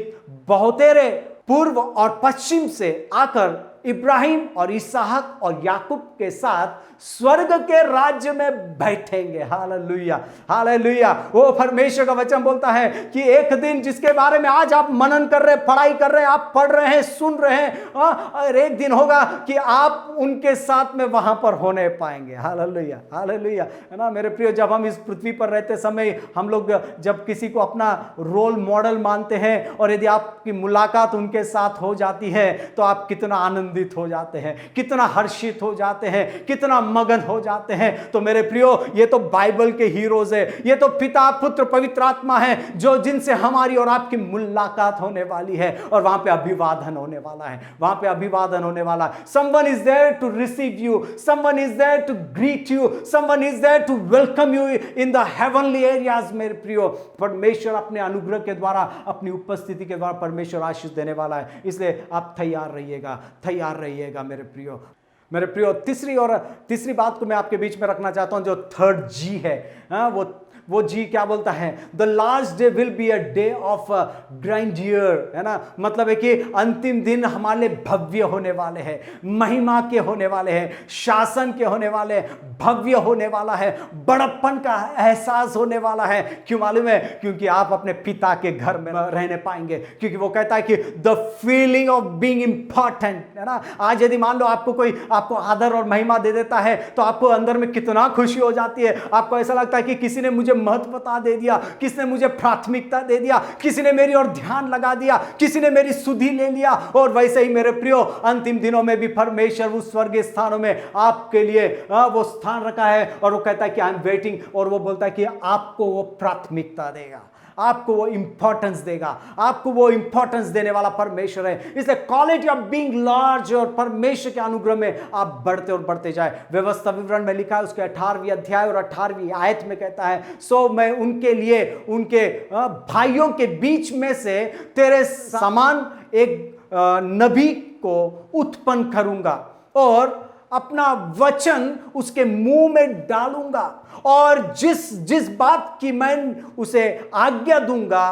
बहुतेरे पूर्व और पश्चिम से आकर इब्राहिम और इसहाक और याकूब के साथ स्वर्ग के राज्य में बैठेंगे। Hallelujah, hallelujah. वो परमेश्वर का वचन बोलता है कि एक दिन जिसके बारे में आज आप मनन कर रहे हैं, पढ़ाई कर रहे हैं, आप पढ़ रहे हैं, सुन रहे हैं, और एक दिन होगा कि आप उनके साथ में वहां पर होने पाएंगे। हालेलुया, हालेलुया, है ना मेरे प्रियो। जब हम इस पृथ्वी पर रहते समय हम लोग जब किसी को अपना रोल मॉडल मानते हैं, और यदि आपकी मुलाकात उनके साथ हो जाती है, तो आप कितना आनंदित हो जाते हैं, कितना हर्षित हो जाते हैं, कितना मगन हो जाते हैं। तो मेरे प्रियो, ये तो बाइबल के हीरोज है, ये तो पिता, पुत्र, पवित्र आत्मा है, जो जिनसे हमारी और आपकी मुलाकात होने वाली है, और वहां पे अभिवादन होने वाला है, वहां पे अभिवादन होने वाला है। Someone is there to receive you, someone is there to greet you, someone is there to welcome you in the heavenly areas. मेरे प्रियो, परमेश्वर अपने अनुग्रह के द्वारा, अपनी उपस्थिति के द्वारा परमेश्वर आशीष देने वाला है। इसलिए आप तैयार रहिएगा, तैयार रहिएगा मेरे प्रियो। मेरे प्रियो, तीसरी बात को मैं आपके बीच में रखना चाहता हूं, जो 3rd जी है। वो जी क्या बोलता है, the last day will be a day of grandeur, है ना। मतलब है कि अंतिम दिन हमारे लिए भव्य होने वाले हैं, महिमा के होने वाले हैं, शासन के होने वाले हैं, भव्य होने वाला है, बड़प्पन का एहसास होने वाला है। क्यों मालूम है? क्योंकि आप अपने पिता के घर में रहने पाएंगे। क्योंकि वो कहता है कि the feeling of being important, है ना। आज यदि मान लो आपको कोई आपको आदर और महिमा दे देता है, तो आपको अंदर में कितना खुशी हो जाती है। आपको ऐसा लगता है कि किसी ने मुझे महत्वता दे दिया, किसने मुझे प्राथमिकता दे दिया, किसी ने मेरी ओर ध्यान लगा दिया, किसी ने मेरी सुधि ले लिया। और वैसे ही मेरे प्रियो, अंतिम दिनों में भी परमेश्वर उस स्वर्गीय स्थानों में आपके लिए वो स्थान रखा है, और वो कहता है कि आई एम वेटिंग, और वो बोलता है कि आपको वो प्राथमिकता देगा, आपको वो इंपॉर्टेंस देगा, आपको वो इंपॉर्टेंस देने वाला परमेश्वर है। इसलिए क्वालिटी ऑफ बीइंग लार्ज, और परमेश्वर के अनुग्रह में आप बढ़ते और बढ़ते जाए। व्यवस्था विवरण में लिखा है उसके 18वीं अध्याय और 18वीं आयत में कहता है, सो मैं उनके लिए उनके भाइयों के बीच में से तेरे समान एक नबी को उत्पन्न करूंगा, और अपना वचन उसके मुंह में डालूंगा, और जिस बात की मैं उसे आज्ञा दूंगा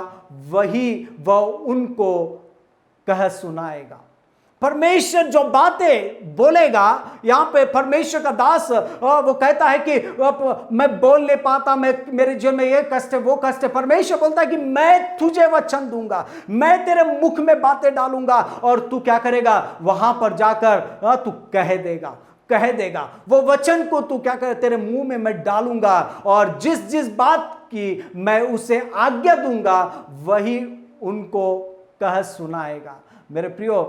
वही वह उनको कह सुनाएगा। परमेश्वर जो बातें बोलेगा, यहां पे परमेश्वर का दास वो कहता है कि मैं बोल नहीं पाता, मेरे जीवन में ये कष्ट है, वो कष्ट है। परमेश्वर बोलता है कि मैं तुझे वचन दूंगा, मैं तेरे मुख में बातें डालूंगा और तू क्या करेगा, वहां पर जाकर तू कह देगा वो वचन को तू क्या करे, तेरे मुंह में मैं डालूंगा और जिस जिस बात की मैं उसे आज्ञा दूंगा वही उनको कह सुनाएगा। मेरे प्रियो,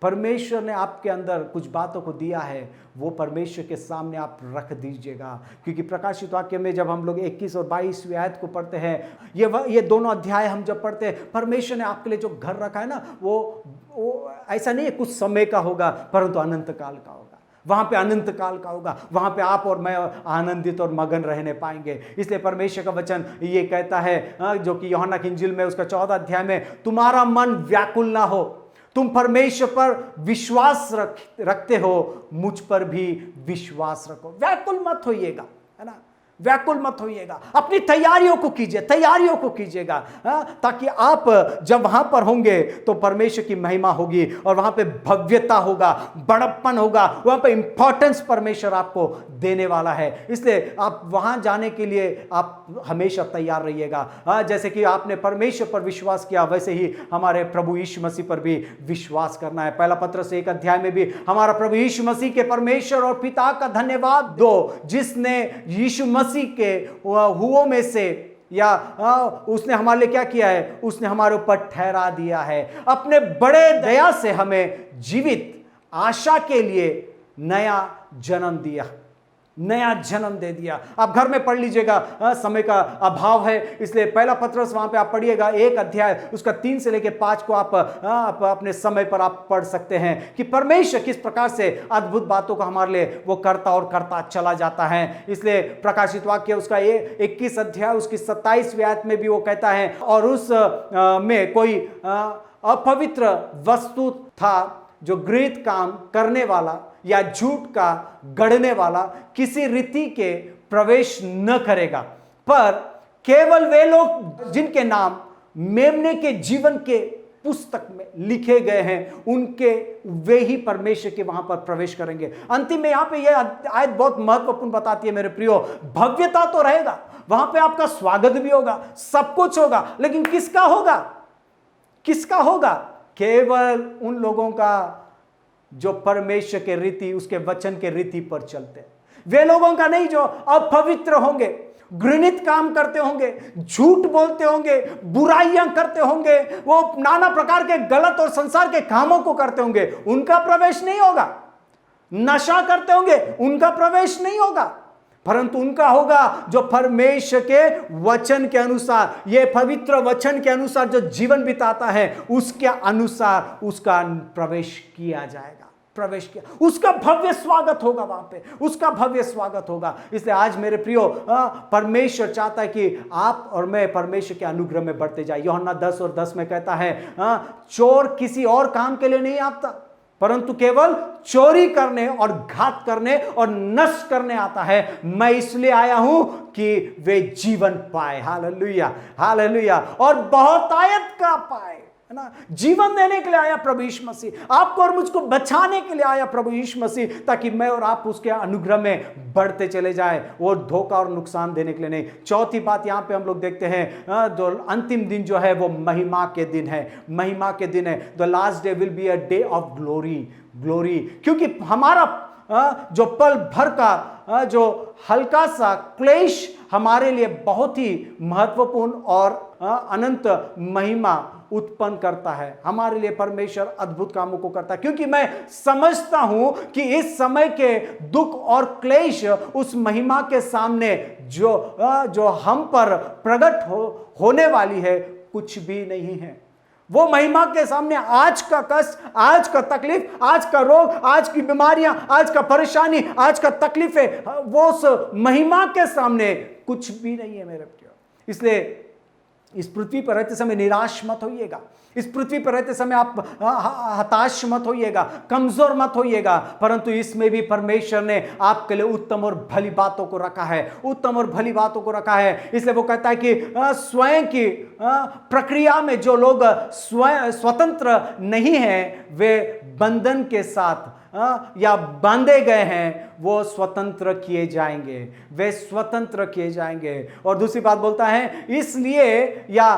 परमेश्वर ने आपके अंदर कुछ बातों को दिया है, वो परमेश्वर के सामने आप रख दीजिएगा। क्योंकि प्रकाशित वाक्य में जब हम लोग 21 और 22वीं आयत को पढ़ते हैं, ये दोनों अध्याय हम जब पढ़ते हैं, परमेश्वर ने आपके लिए जो घर रखा है ना, वो ऐसा नहीं है कुछ समय का होगा, परंतु अनंत काल का होगा। वहां पे अनंत काल का होगा, वहां पे आप और मैं आनंदित और मगन रहने पाएंगे। इसलिए परमेश्वर का वचन ये कहता है, जो कि यूहन्ना की इंजील में उसका 14 अध्याय में, तुम्हारा मन व्याकुल ना हो, तुम परमेश्वर पर विश्वास रखते हो, मुझ पर भी विश्वास रखो। व्याकुल मत होइएगा, है ना, व्याकुल मत होइएगा। अपनी तैयारियों को कीजिएगा, ताकि आप जब वहां पर होंगे तो परमेश्वर की महिमा होगी और वहां पे भव्यता होगा, बड़प्पन होगा, वहां पे इंपॉर्टेंस परमेश्वर आपको देने वाला है। इसलिए आप वहां जाने के लिए आप हमेशा तैयार रहिएगा। जैसे कि आपने परमेश्वर पर विश्वास किया, वैसे ही हमारे प्रभु यीशु मसीह पर भी विश्वास करना है। पहला पत्रस 1 अध्याय में भी हमारा प्रभु यीशु मसीह के परमेश्वर और पिता का धन्यवाद दो, जिसने यीशु मसीह के हुओं में से या उसने हमारे लिए क्या किया है, उसने हमारे ऊपर ठहरा दिया है, अपने बड़े दया से हमें जीवित आशा के लिए नया जन्म दे दिया। आप घर में पढ़ लीजिएगा, समय का अभाव है इसलिए पहला पत्रस वहां पे आप पढ़िएगा 1 अध्याय उसका 3 से लेकर 5 को आप अपने समय पर आप पढ़ सकते हैं कि परमेश्वर किस प्रकार से अद्भुत बातों को हमारे लिए वो करता चला जाता है। इसलिए प्रकाशित वाक्य उसका 21 अध्याय उसकी 27वीं आयत में भी वो कहता है, और उस में कोई अपवित्र वस्तु था जो घृणित काम करने वाला या झूठ का गढ़ने वाला किसी रीति के प्रवेश न करेगा, पर केवल वे लोग जिनके नाम मेमने के जीवन के पुस्तक में लिखे गए हैं, उनके वे ही परमेश्वर के वहां पर प्रवेश करेंगे। अंतिम में यहां पे यह आयत बहुत महत्वपूर्ण बताती है मेरे प्रियो, भव्यता तो रहेगा, वहां पे आपका स्वागत भी होगा, सब कुछ होगा, लेकिन किसका होगा? केवल उन लोगों का जो परमेश्वर के रीति, उसके वचन के रीति पर चलते हैं। वे लोगों का नहीं जो अपवित्र होंगे, घृणित काम करते होंगे, झूठ बोलते होंगे, बुराइयां करते होंगे, वो नाना प्रकार के गलत और संसार के कामों को करते होंगे, उनका प्रवेश नहीं होगा। नशा करते होंगे, उनका प्रवेश नहीं होगा, परंतु उनका होगा जो परमेश्वर के वचन के अनुसार, ये पवित्र वचन के अनुसार जो जीवन बिताता है, उसके अनुसार उसका प्रवेश किया जाएगा। उसका भव्य स्वागत होगा, वहां पे उसका भव्य स्वागत होगा। इसलिए आज मेरे प्रियो, परमेश्वर चाहता है कि आप और मैं परमेश्वर के अनुग्रह में बढ़ते जाए। यूहन्ना 10 और 10 में कहता है, चोर किसी और काम के लिए नहीं आता, परंतु केवल चोरी करने और घात करने और नष्ट करने आता है। मैं इसलिए आया हूं कि वे जीवन पाए। हालेलुया, हालेलुया, और बहुतायत का पाए, है ना। जीवन देने के लिए आया प्रभु यीशु मसीह, आपको और मुझको बचाने के लिए आया प्रभु यीशु मसीह, ताकि मैं और आप उसके अनुग्रह में बढ़ते चले जाए, और धोखा और नुकसान देने के लिए नहीं। चौथी बात यहां पे हम लोग देखते हैं, जो अंतिम दिन जो है वो महिमा के दिन है। The last day will be a day of glory, क्योंकि हमारा जो पल भर का जो हल्का सा क्लेश हमारे लिए बहुत ही महत्वपूर्ण और अनंत महिमा उत्पन्न करता है। हमारे लिए परमेश्वर अद्भुत कामों को करता है, क्योंकि मैं समझता हूं कि इस समय के दुख और क्लेश उस महिमा के सामने जो हम पर प्रकट होने वाली है, कुछ भी नहीं है। वो महिमा के सामने आज का कष्ट, आज का तकलीफ, आज का रोग, आज की बीमारियां, आज का परेशानी, आज का तकलीफें, वो उस महिमा के सामने कुछ भी नहीं है मेरे प्रियो। इसलिए इस पृथ्वी पर रहते समय निराश मत होइएगा। इस पृथ्वी पर रहते समय आप हताश मत होइएगा, कमजोर मत होइएगा, परंतु इसमें भी परमेश्वर ने आपके लिए उत्तम और भली बातों को रखा है, उत्तम और भली बातों को रखा है। इसलिए वो कहता है कि स्वयं की प्रक्रिया में जो लोग स्वयं स्वतंत्र नहीं हैं, वे बंधन के साथ या बांधे गए हैं, वो स्वतंत्र किए जाएंगे, वे स्वतंत्र किए जाएंगे। और दूसरी बात बोलता है, इसलिए या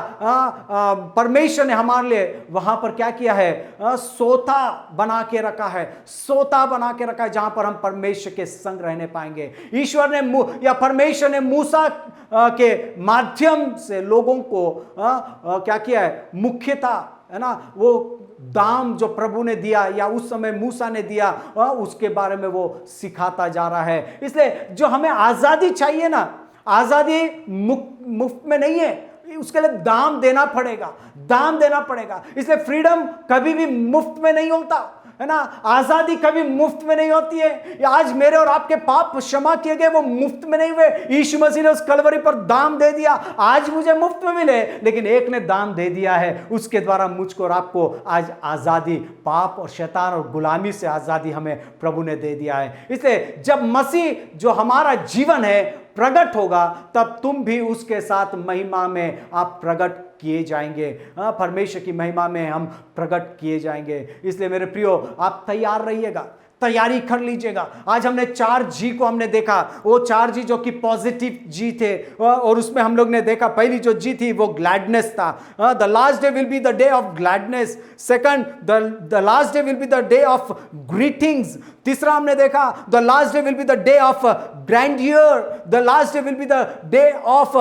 परमेश्वर ने हमारे लिए वहां पर क्या किया है, सोता बना के रखा है, सोता बना के रखा है, जहां पर हम परमेश्वर के संग रहने पाएंगे। ईश्वर ने या परमेश्वर ने मूसा के माध्यम से लोगों को क्या किया है, मुख्यता है ना, वो दाम जो प्रभु ने दिया या उस समय मूसा ने दिया, उसके बारे में वो सिखाता जा रहा है। इसलिए जो हमें आजादी चाहिए ना, आजादी मुफ्त में नहीं है, उसके लिए दाम देना पड़ेगा, दाम देना पड़ेगा। इसलिए फ्रीडम कभी भी मुफ्त में नहीं होता, है ना, आजादी कभी मुफ्त में नहीं होती है। आज मेरे और आपके पाप क्षमा किए गए, वो मुफ्त में नहीं हुए। यीशु मसीह ने उस कलवरी पर दाम दे दिया, आज मुझे मुफ्त में मिले, लेकिन एक ने दाम दे दिया है, उसके द्वारा मुझको और आपको आज आजादी, पाप और शैतान और गुलामी से आजादी हमें प्रभु ने दे दिया है। इसलिए जब मसीह जो हमारा जीवन है प्रकट होगा, तब तुम भी उसके साथ महिमा में आप प्रकट किए जाएंगे। परमेश्वर की महिमा में हम प्रकट किए जाएंगे। इसलिए मेरे प्रियो, आप तैयार रहिएगा, तैयारी कर लीजिएगा। आज हमने 4G को हमने देखा, वो 4G जो कि पॉजिटिव जी थे, और उसमें हम लोग ने देखा पहली जो जी थी वो ग्लैडनेस था। The last day will be the day of gladness. Second, the last day will be the day of greetings. तीसरा हमने देखा the last day will be the day of grandeur, the last day will be the day of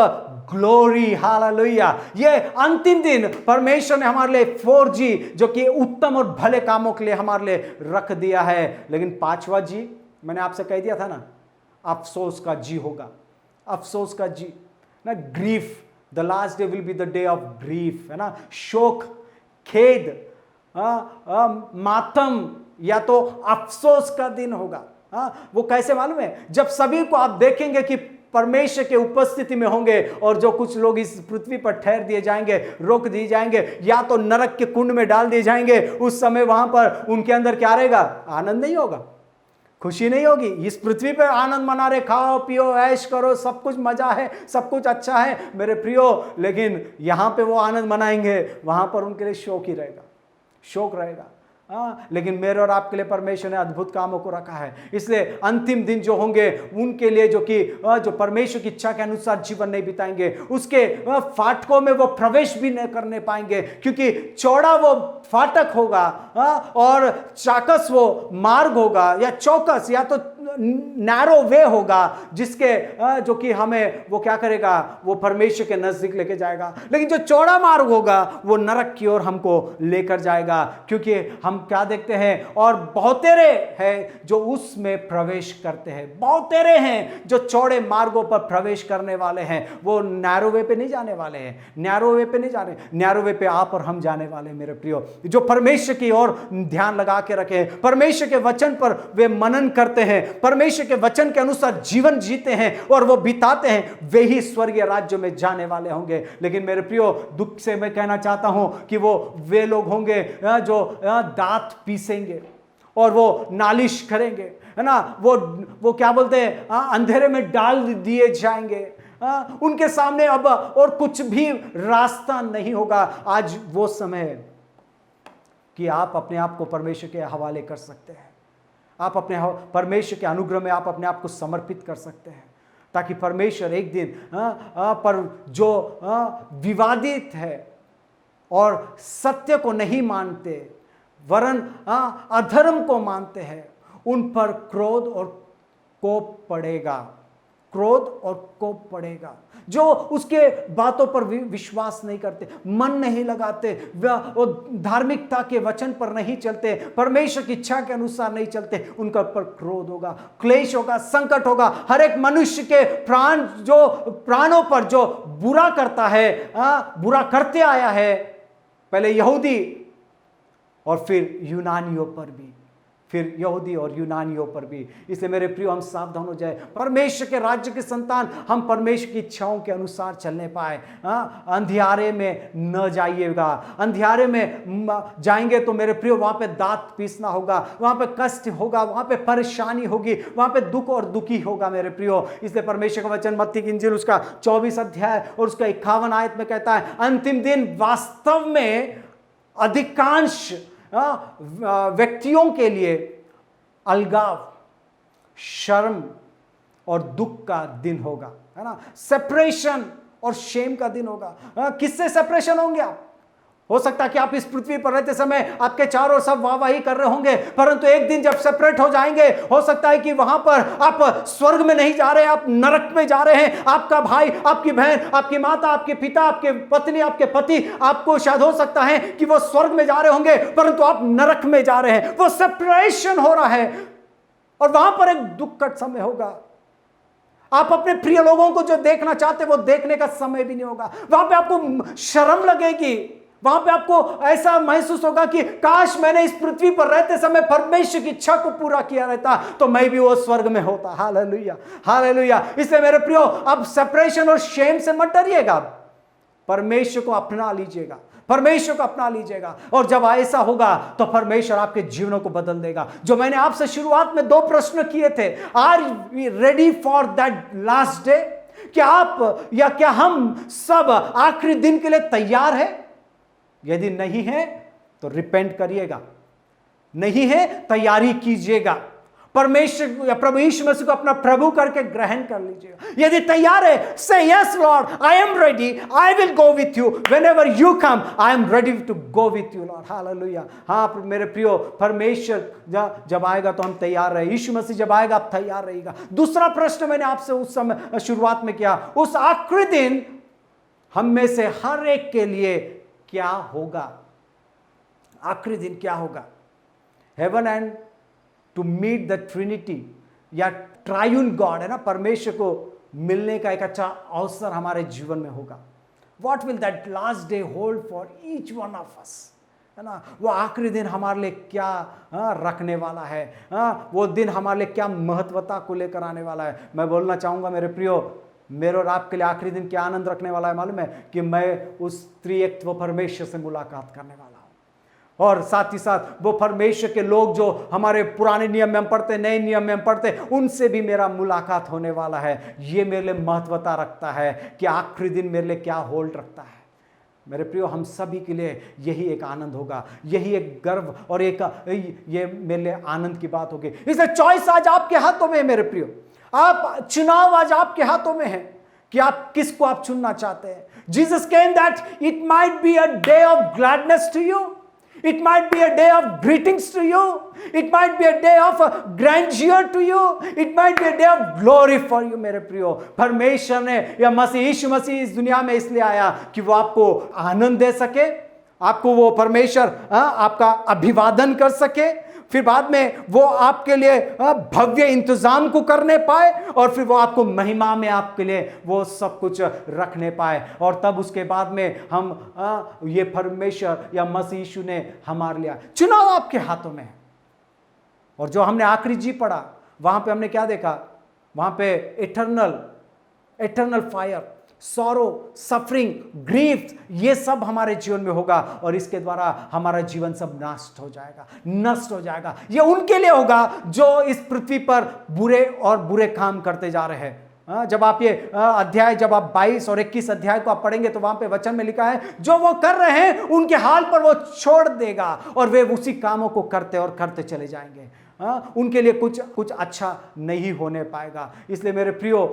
glory. Hallelujah. ये अंतिम दिन परमेश्वर ने हमारे लिए 4G जो कि उत्तम और भले कामों के लिए हमारे लिए रख दिया है। लेकिन 5वां जी मैंने आपसे कह दिया था ना, अफसोस का जी होगा, अफसोस का जी ना, grief. The last day will be the day of grief, है ना, शोक, खेद, मातम या तो अफसोस का दिन होगा। वो कैसे मालूम है? जब सभी को आप देखेंगे कि परमेश्वर के उपस्थिति में होंगे, और जो कुछ लोग इस पृथ्वी पर ठहर दिए जाएंगे, रोक दिए जाएंगे, या तो नरक के कुंड में डाल दिए जाएंगे। उस समय वहां पर उनके अंदर क्या रहेगा? आनंद नहीं होगा, खुशी नहीं होगी। इस पृथ्वी पर आनंद मना रहे, खाओ पियो ऐश करो, सब कुछ मजा है, सब कुछ अच्छा है मेरे प्रियो, लेकिन यहां पे वो आनंद मनाएंगे, वहां पर उनके लिए शोक ही रहेगा, शोक रहेगा। लेकिन मेरे और आपके लिए परमेश्वर ने अद्भुत कामों को रखा है। इसलिए अंतिम दिन जो होंगे उनके लिए जो परमेश्वर की इच्छा के अनुसार जीवन नहीं बिताएंगे, उसके फाटकों में वो प्रवेश भी नहीं करने पाएंगे, क्योंकि चौड़ा वो फाटक होगा और चाकस वो मार्ग होगा, या चौकस या तो नैरो वे होगा, जिसके जो कि हमें वो क्या करेगा, वो परमेश्वर के नजदीक लेके जाएगा। लेकिन जो चौड़ा मार्ग होगा वो नरक की ओर हमको लेकर जाएगा, क्योंकि हम क्या देखते हैं, और बहुतेरे हैं जो उसमें प्रवेश करते हैं, बहुतेरे हैं जो चौड़े मार्गों पर प्रवेश करने वाले हैं, वो नैरो वे पे नहीं जाने वाले हैं, नैरो वे पे नहीं जाने, नैरो वे पे आप और हम जाने वाले हैं मेरे प्रियो। जो परमेश्वर की ओर ध्यान लगा के रखे, परमेश्वर के वचन पर वे मनन करते हैं, परमेश्वर के वचन के अनुसार जीवन जीते हैं और वो बिताते हैं, वे ही स्वर्गीय राज्य में जाने वाले होंगे। लेकिन मेरे प्रियो, दुख से मैं कहना चाहता हूं कि वे लोग होंगे जो दांत पीसेंगे और वो नालिश करेंगे, है ना, वो क्या बोलते हैं, अंधेरे में डाल दिए जाएंगे। उनके सामने अब और कुछ भी रास्ता नहीं होगा। आज वो समय है कि आप अपने आप को परमेश्वर के हवाले कर सकते हैं, आप अपने परमेश्वर के अनुग्रह में आप अपने आप को समर्पित कर सकते हैं, ताकि परमेश्वर एक दिन पर जो विवादित है और सत्य को नहीं मानते वरन अधर्म को मानते हैं, उन पर क्रोध और कोप पड़ेगा, क्रोध और कोप पड़ेगा। जो उसके बातों पर विश्वास नहीं करते, मन नहीं लगाते, वो धार्मिकता के वचन पर नहीं चलते, परमेश्वर की इच्छा के अनुसार नहीं चलते, उनका पर क्रोध होगा, क्लेश होगा, संकट होगा। हर एक मनुष्य के प्राणों पर जो बुरा करता है, बुरा करते आया है, पहले यहूदी और फिर यूनानियों पर भी, फिर यहूदी और यूनानियों पर भी। इसलिए मेरे प्रियो, हम सावधान हो जाए। परमेश्वर के राज्य के संतान हम परमेश्वर की इच्छाओं के अनुसार चलने पाए। अंधियारे में न जाइएगा। अंधियारे में जाएंगे तो मेरे प्रियो वहां पे दांत पीसना होगा, वहां पे कष्ट होगा, वहां पे परेशानी होगी, वहां पे दुख और दुखी होगा मेरे प्रियो। इसलिए परमेश्वर का वचन मत्ती की इंजील उसका 24 अध्याय और उसका 51 आयत में कहता है, अंतिम दिन वास्तव में अधिकांश व्यक्तियों के लिए अलगाव, शर्म और दुख का दिन होगा, है ना। सेपरेशन और शेम का दिन होगा। किससे सेपरेशन होंगे आप? हो सकता है कि आप इस पृथ्वी पर रहते समय आपके चारों सब वाहवाही कर रहे होंगे, परंतु एक दिन जब सेपरेट हो जाएंगे, हो सकता है कि वहां पर आप स्वर्ग में नहीं जा रहे, आप नरक में जा रहे हैं। आपका भाई, आपकी बहन, आपकी माता, आपके पिता, आपके पत्नी, आपके पति, आपको शायद हो सकता है कि वो स्वर्ग में जा रहे होंगे, परंतु आप नरक में जा रहे हैं। वो सेपरेशन हो रहा है और वहां पर एक दुखद समय होगा। आप अपने प्रिय लोगों को जो देखना चाहते वो देखने का समय भी नहीं होगा। वहां पे आपको शर्म लगेगी, वहां पे आपको ऐसा महसूस होगा कि काश मैंने इस पृथ्वी पर रहते समय परमेश्वर की इच्छा को पूरा किया रहता तो मैं भी वो स्वर्ग में होता। Hallelujah, hallelujah. इसलिए मेरे प्रियो, अब सेपरेशन और शेम से मत डरिएगा, परमेश्वर को अपना लीजिएगा, परमेश्वर को अपना लीजिएगा। और जब ऐसा होगा तो परमेश्वर आपके जीवनों को बदल देगा। जो मैंने आपसे शुरुआत में 2 प्रश्न किए थे, are we ready for that last day? क्या आप या क्या हम सब आखिरी दिन के लिए तैयार है? यदि नहीं है तो रिपेंट करिएगा, नहीं है तैयारी कीजिएगा, परमेश्वर या प्रभु यीशु मसीह को अपना प्रभु करके ग्रहण कर लीजिएगा। यदि तैयार है, say yes Lord, I am ready, I will go with you, whenever you come I am ready to go with you Lord. Hallelujah. हाँ मेरे प्रियो, परमेश्वर जब आएगा तो हम तैयार रहे। यीशु मसीह जब आएगा आप तैयार रहिएगा। दूसरा प्रश्न मैंने आपसे उस समय शुरुआत में किया, उस आखिरी दिन हम में से हर एक के लिए क्या होगा? आखिरी दिन क्या होगा? Heaven and to meet the Trinity या ट्रायून गॉड, है ना, परमेश्वर को मिलने का एक अच्छा अवसर हमारे जीवन में होगा। What will that last day hold for each one of अस, है ना। वो आखिरी दिन हमारे लिए क्या रखने वाला है, वो दिन हमारे लिए क्या महत्वता को लेकर आने वाला है। मैं बोलना चाहूंगा मेरे प्रियो, मेरे और आपके लिए आखिरी दिन क्या आनंद रखने वाला है मालूम है? कि मैं उस त्रिएकत्व परमेश्वर से मुलाकात करने वाला हूं। और साथ ही साथ वो परमेश्वर के लोग जो हमारे पुराने नियम में हम पढ़ते, नए नियम में हम पढ़ते, उनसे भी मेरा मुलाकात होने वाला है। ये मेरे लिए महत्वता रखता है कि आखिरी दिन मेरे लिए क्या होल्ड रखता है। मेरे प्रियो, हम सभी के लिए यही एक आनंद होगा, यही एक गर्व और एक ये मेरे लिए आनंद की बात होगी। इसलिए चॉइस आज आपके हाथों में है मेरे प्रियो। आप चुनाव आज आपके हाथों में है कि आप किसको आप चुनना चाहते हैं। Jesus came that it might be a day of gladness to you, it might be a day of greetings to you, it might be a day of grandeur to you, it might be a day of glory for you. मेरे प्रियो, परमेश्वर ने या मसीह, यीशु मसीह इस दुनिया में इसलिए आया कि वो आपको आनंद दे सके, आपको वो परमेश्वर आपका अभिवादन कर सके, फिर बाद में वो आपके लिए भव्य इंतजाम को करने पाए, और फिर वो आपको महिमा में आपके लिए वो सब कुछ रखने पाए। और तब उसके बाद में हम ये परमेश्वर या मसीह यीशु ने हमारे लिए, चुनाव आपके हाथों में है। और जो हमने आखिरी जी पढ़ा वहां पे हमने क्या देखा? वहां पे eternal fire, sorrow, suffering, grief, ये सब हमारे जीवन में होगा और इसके द्वारा हमारा जीवन सब नष्ट हो जाएगा। ये उनके लिए होगा जो इस पृथ्वी पर बुरे और बुरे काम करते जा रहे हैं। जब आप ये अध्याय, जब आप 22 और 21 अध्याय को आप पढ़ेंगे तो वहां पे वचन में लिखा है, जो वो कर रहे हैं उनके हाल पर वो छोड़ देगा और वे उसी कामों को करते और करते चले जाएंगे। उनके लिए कुछ अच्छा नहीं होने पाएगा। इसलिए मेरे प्रियो,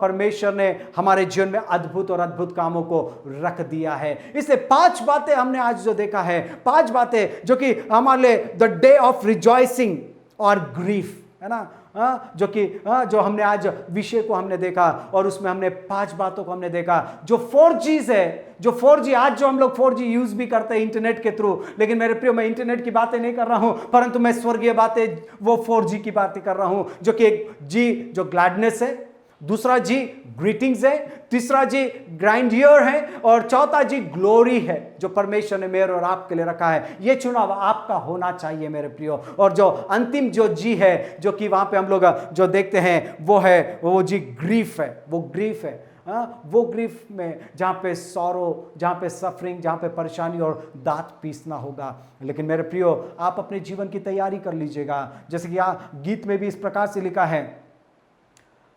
परमेश्वर ने हमारे जीवन में अद्भुत और अद्भुत कामों को रख दिया है। इसलिए 5 बातें हमने आज जो देखा है, 5 बातें जो कि हमारे लिए द डे ऑफ रिजॉइसिंग और ग्रीफ, है ना, जो हमने आज विषय को हमने देखा और उसमें हमने 5 बातों को हमने देखा। जो 4Gs है, जो 4G आज जो हम लोग 4G यूज भी करते हैं इंटरनेट के थ्रू, लेकिन मेरे प्रियो, मैं इंटरनेट की बातें नहीं कर रहा हूं, परंतु मैं स्वर्गीय बातें, वो 4G की बातें कर रहा हूं, जो कि एक जी जो ग्लैडनेस है, दूसरा जी ग्रीटिंग्स है, तीसरा जी ग्रैंडियर है, और चौथा जी ग्लोरी है जो परमेश्वर ने मेरे और आपके लिए रखा है। ये चुनाव आपका होना चाहिए मेरे प्रियो। और जो अंतिम जो जी है, जो कि वहां पे हम लोग जो देखते हैं, वो है वो जी ग्रीफ है। वो ग्रीफ है, वो ग्रीफ में जहाँ पे सॉरो, जहाँ पे सफरिंग, जहाँ पे परेशानी और दांत पीसना होगा। लेकिन मेरे प्रियो, आप अपने जीवन की तैयारी कर लीजिएगा। जैसे कि गीत में भी इस प्रकार से लिखा है,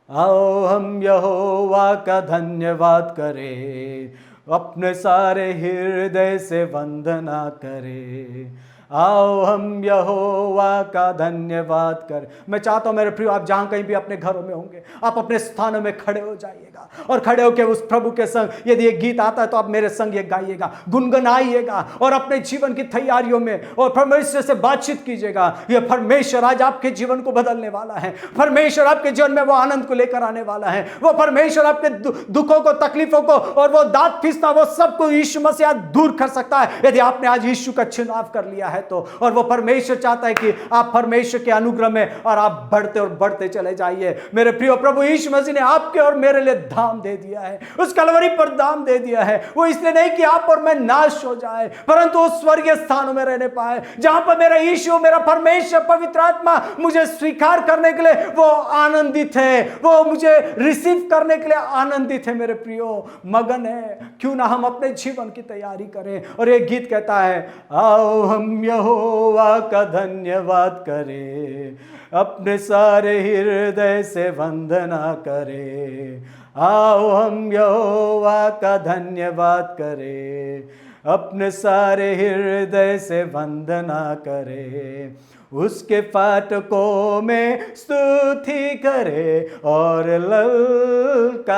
आओ हम यहोवा का धन्यवाद करें, अपने सारे हृदय से वंदना करें। आओ हम यहोवा का धन्यवाद करें। मैं चाहता हूं मेरे प्रियो, आप जहां कहीं भी अपने घरों में होंगे, आप अपने स्थानों में खड़े हो जाइएगा और खड़े होकर उस प्रभु के संग, यदि ये गीत आता है तो आप मेरे संग ये गाइएगा, गुनगुनाइएगा और अपने जीवन की तैयारियों में और परमेश्वर से बातचीत कीजिएगा। ये परमेश्वर आज आपके जीवन को बदलने वाला है। परमेश्वर आपके जीवन में वो आनंद को लेकर आने वाला है। वो परमेश्वर आपके दुखों को, तकलीफों को और वो दांत पीसना, वो सबको यीशु मसीह दूर कर सकता है यदि आपने आज यीशु का चुनाव कर लिया है तो। और वो परमेश्वर चाहता है कि आप परमेश्वर के अनुग्रह में और आप बढ़ते और बढ़ते चले जाइए। मेरे प्रिय, प्रभु यीशु मसीह ने आपके और मेरे लिए दाम दे दिया है, उस कलवरी पर दाम दे दिया है। वो इसलिए नहीं कि आप और मैं नाश हो जाए, परंतु उस स्वर्गीय स्थानों में रहने पाए जहां पर मेरा यीशु, मेरा परमेश्वर, पवित्र आत्मा मुझे स्वीकार करने के लिए वो आनंदित है, वो मुझे रिसीव करने के लिए आनंदित है। मेरे प्रियो, मगन है। क्यों ना हम अपने जीवन की तैयारी करें। और एक गीत कहता है, आओ हम यहोवा का धन्यवाद करें, अपने सारे हृदय से वंदना करें। आओ हम यहोवा का धन्यवाद करें, अपने सारे हृदय से वंदना करें। उसके फाटकों में स्तुति करे और ललकारे,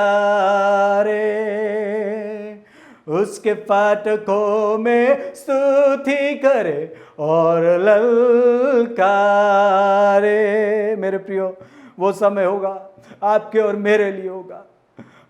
उसके फाटकों में स्तुति करे और ललकारे। मेरे प्रियो, वो समय होगा आपके और मेरे लिए होगा।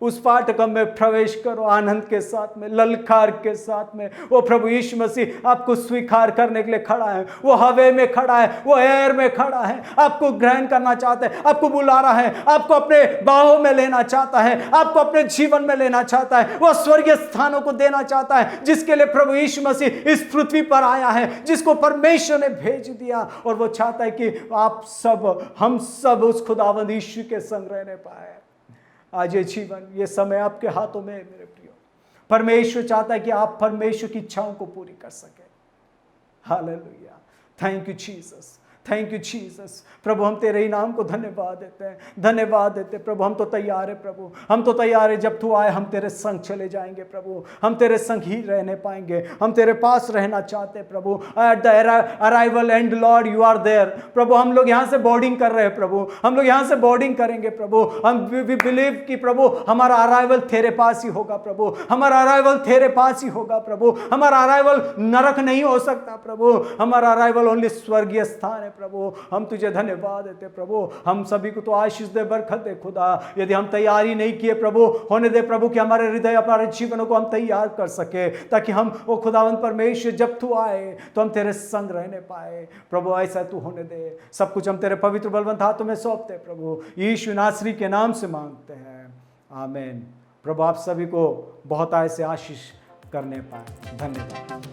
उस फाटक में प्रवेश करो आनंद के साथ में, ललकार के साथ में। वो प्रभु यीशु मसीह आपको स्वीकार करने के लिए खड़ा है। वो हवे में खड़ा है, वो एयर में खड़ा है, आपको ग्रहण करना चाहता है, आपको बुला रहा है, आपको अपने बाहों में लेना चाहता है, आपको अपने जीवन में लेना चाहता है। वो स्वर्गीय स्थानों को देना चाहता है जिसके लिए प्रभु यीशु मसीह इस पृथ्वी पर आया है, जिसको परमेश्वर ने भेज दिया। और वो चाहता है कि आप सब, हम सब उस खुदावंद यीशु के संग रहने पाए। आज ये जीवन, ये समय आपके हाथों में है मेरे प्रियो। परमेश्वर चाहता है कि आप परमेश्वर की इच्छाओं को पूरी कर सके। Hallelujah, thank you Jesus, thank you Jesus. प्रभु, हम तेरे ही नाम को धन्यवाद देते हैं, धन्यवाद देते हैं। प्रभु, हम तो तैयार है प्रभु, हम तो तैयार है। जब तू आए हम तेरे संग चले जाएंगे प्रभु, हम तेरे संग ही रहने पाएंगे, हम तेरे पास रहना चाहते हैं प्रभु। At the arrival and Lord you are there. प्रभु, हम लोग यहाँ से बोर्डिंग कर रहे हैं प्रभु, हम लोग यहाँ से बोर्डिंग करेंगे प्रभु। हम वी बिलीव कि प्रभु हमारा अराइवल तेरे पास ही होगा प्रभु, हमारा अराइवल तेरे पास ही होगा प्रभु। हमारा अराइवल नरक नहीं हो सकता प्रभु, हमारा अराइवल ओनली स्वर्गीय स्थान है प्रभु। हम तुझे धन्यवाद देते प्रभु। हम सभी को तो आशीष दे, बरकत दे खुदा। यदि हम तैयारी नहीं किए प्रभु, होने दे प्रभु कि हमारे हृदय, हमारे जीवनों को हम तैयार कर सके, ताकि हम वो खुदावंद परमेश्वर जब तू आए तो हम तेरे संग रहने पाए प्रभु। ऐसा तू होने दे। सब कुछ हम तेरे पवित्र बलवंत हाथों में सौंपते प्रभु, यीशु नासरी के नाम से मांगते हैं, आमीन। प्रभु, आप सभी को बहुत ऐसे आशीष करने पाए। धन्यवाद।